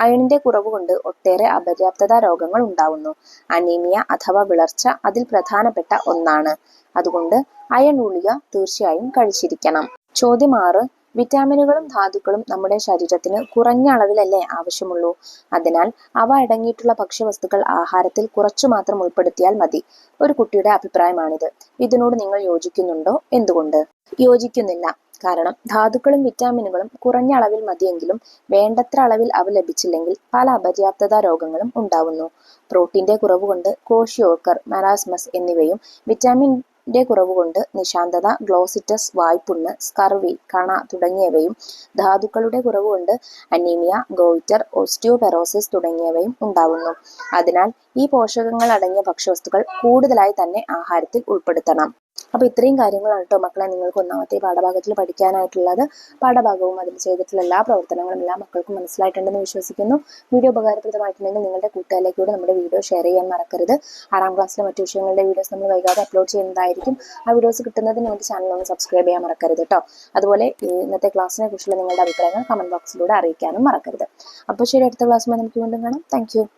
[SPEAKER 2] അയണിന്റെ കുറവ് കൊണ്ട് ഒട്ടേറെ അപര്യാപ്തത രോഗങ്ങൾ ഉണ്ടാവുന്നു. അനീമിയ അഥവാ വിളർച്ച അതിൽ പ്രധാനപ്പെട്ട ഒന്നാണ്. അതുകൊണ്ട് അയൺ ഗുളിക തീർച്ചയായും കഴിച്ചിരിക്കണം. ചോദ്യം 6. വിറ്റാമിനുകളും ധാതുക്കളും നമ്മുടെ ശരീരത്തിന് കുറഞ്ഞ അളവിലല്ലേ ആവശ്യമുള്ളൂ. അതിനാൽ അവ അടങ്ങിയിട്ടുള്ള ഭക്ഷ്യവസ്തുക്കൾ ആഹാരത്തിൽ കുറച്ചു മാത്രം ഉൾപ്പെടുത്തിയാൽ മതി. ഒരു കുട്ടിയുടെ അഭിപ്രായമാണിത്. ഇതിനോട് നിങ്ങൾ യോജിക്കുന്നുണ്ടോ? എന്തുകൊണ്ട്? യോജിക്കുന്നില്ല. കാരണം ധാതുക്കളും വിറ്റാമിനുകളും കുറഞ്ഞ അളവിൽ മതിയെങ്കിലും വേണ്ടത്ര അളവിൽ അവ ലഭിച്ചില്ലെങ്കിൽ പല അപര്യാപ്തത രോഗങ്ങളും ഉണ്ടാവുന്നു. പ്രോട്ടീന്റെ കുറവ് കൊണ്ട് കോഷിയോക്കർ, മരാസ്മസ് എന്നിവയും, വിറ്റാമിന്റെ കുറവ് കൊണ്ട് നിശാന്തത, ഗ്ലോസിറ്റസ്, വായ്പുണ്ണ്, സ്കർവി, കണ തുടങ്ങിയവയും, ധാതുക്കളുടെ കുറവ് കൊണ്ട് അനീമിയ, ഗോയിറ്റർ, ഓസ്റ്റിയോപെറോസിസ് തുടങ്ങിയവയും ഉണ്ടാവുന്നു. അതിനാൽ ഈ പോഷകങ്ങൾ അടങ്ങിയ ഭക്ഷ്യവസ്തുക്കൾ കൂടുതലായി തന്നെ ആഹാരത്തിൽ ഉൾപ്പെടുത്തണം. അപ്പൊ ഇത്രയും കാര്യങ്ങളാണ് കേട്ടോ മക്കളെ നിങ്ങൾക്ക് ഒന്നാമത്തെ പാഠഭാഗത്തിൽ പഠിക്കാനായിട്ടുള്ളത്. പാഠഭാഗവും അതിൽ ചെയ്തിട്ടുള്ള എല്ലാ പ്രവർത്തനങ്ങളും എല്ലാ മക്കൾക്കും മനസ്സിലായിട്ടുണ്ടെന്ന് വിശ്വസിക്കുന്നു. വീഡിയോ ഉപകാരപ്രദമായിട്ടുണ്ടെങ്കിൽ നിങ്ങളുടെ കൂട്ടുകാരിലേക്ക് കൂടെ നമ്മുടെ വീഡിയോ ഷെയർ ചെയ്യാൻ മറക്കരുത്. 6ാം ക്ലാസ്സിലെ മറ്റു വിഷയങ്ങളുടെ വീഡിയോസ് നമ്മൾ വൈകാതെ അപ്ലോഡ് ചെയ്യുന്നതായിരിക്കും. ആ വീഡിയോസ് കിട്ടുന്നതിന് വേണ്ടി ചാനൽ ഒന്ന് സബ്സ്ക്രൈബ് ചെയ്യാൻ മറക്കരുത് കേട്ടോ. അതുപോലെ ഇന്നത്തെ ക്ലാസ്സിനെ കുറിച്ചുള്ള നിങ്ങളുടെ അഭിപ്രായങ്ങൾ കമന്റ് ബോക്സിലൂടെ അറിയിക്കാനും മറക്കരുത്. അപ്പോൾ ശരി, അടുത്ത ക്ലാസ്സുമായി നമുക്ക് വീണ്ടും കാണാം. താങ്ക്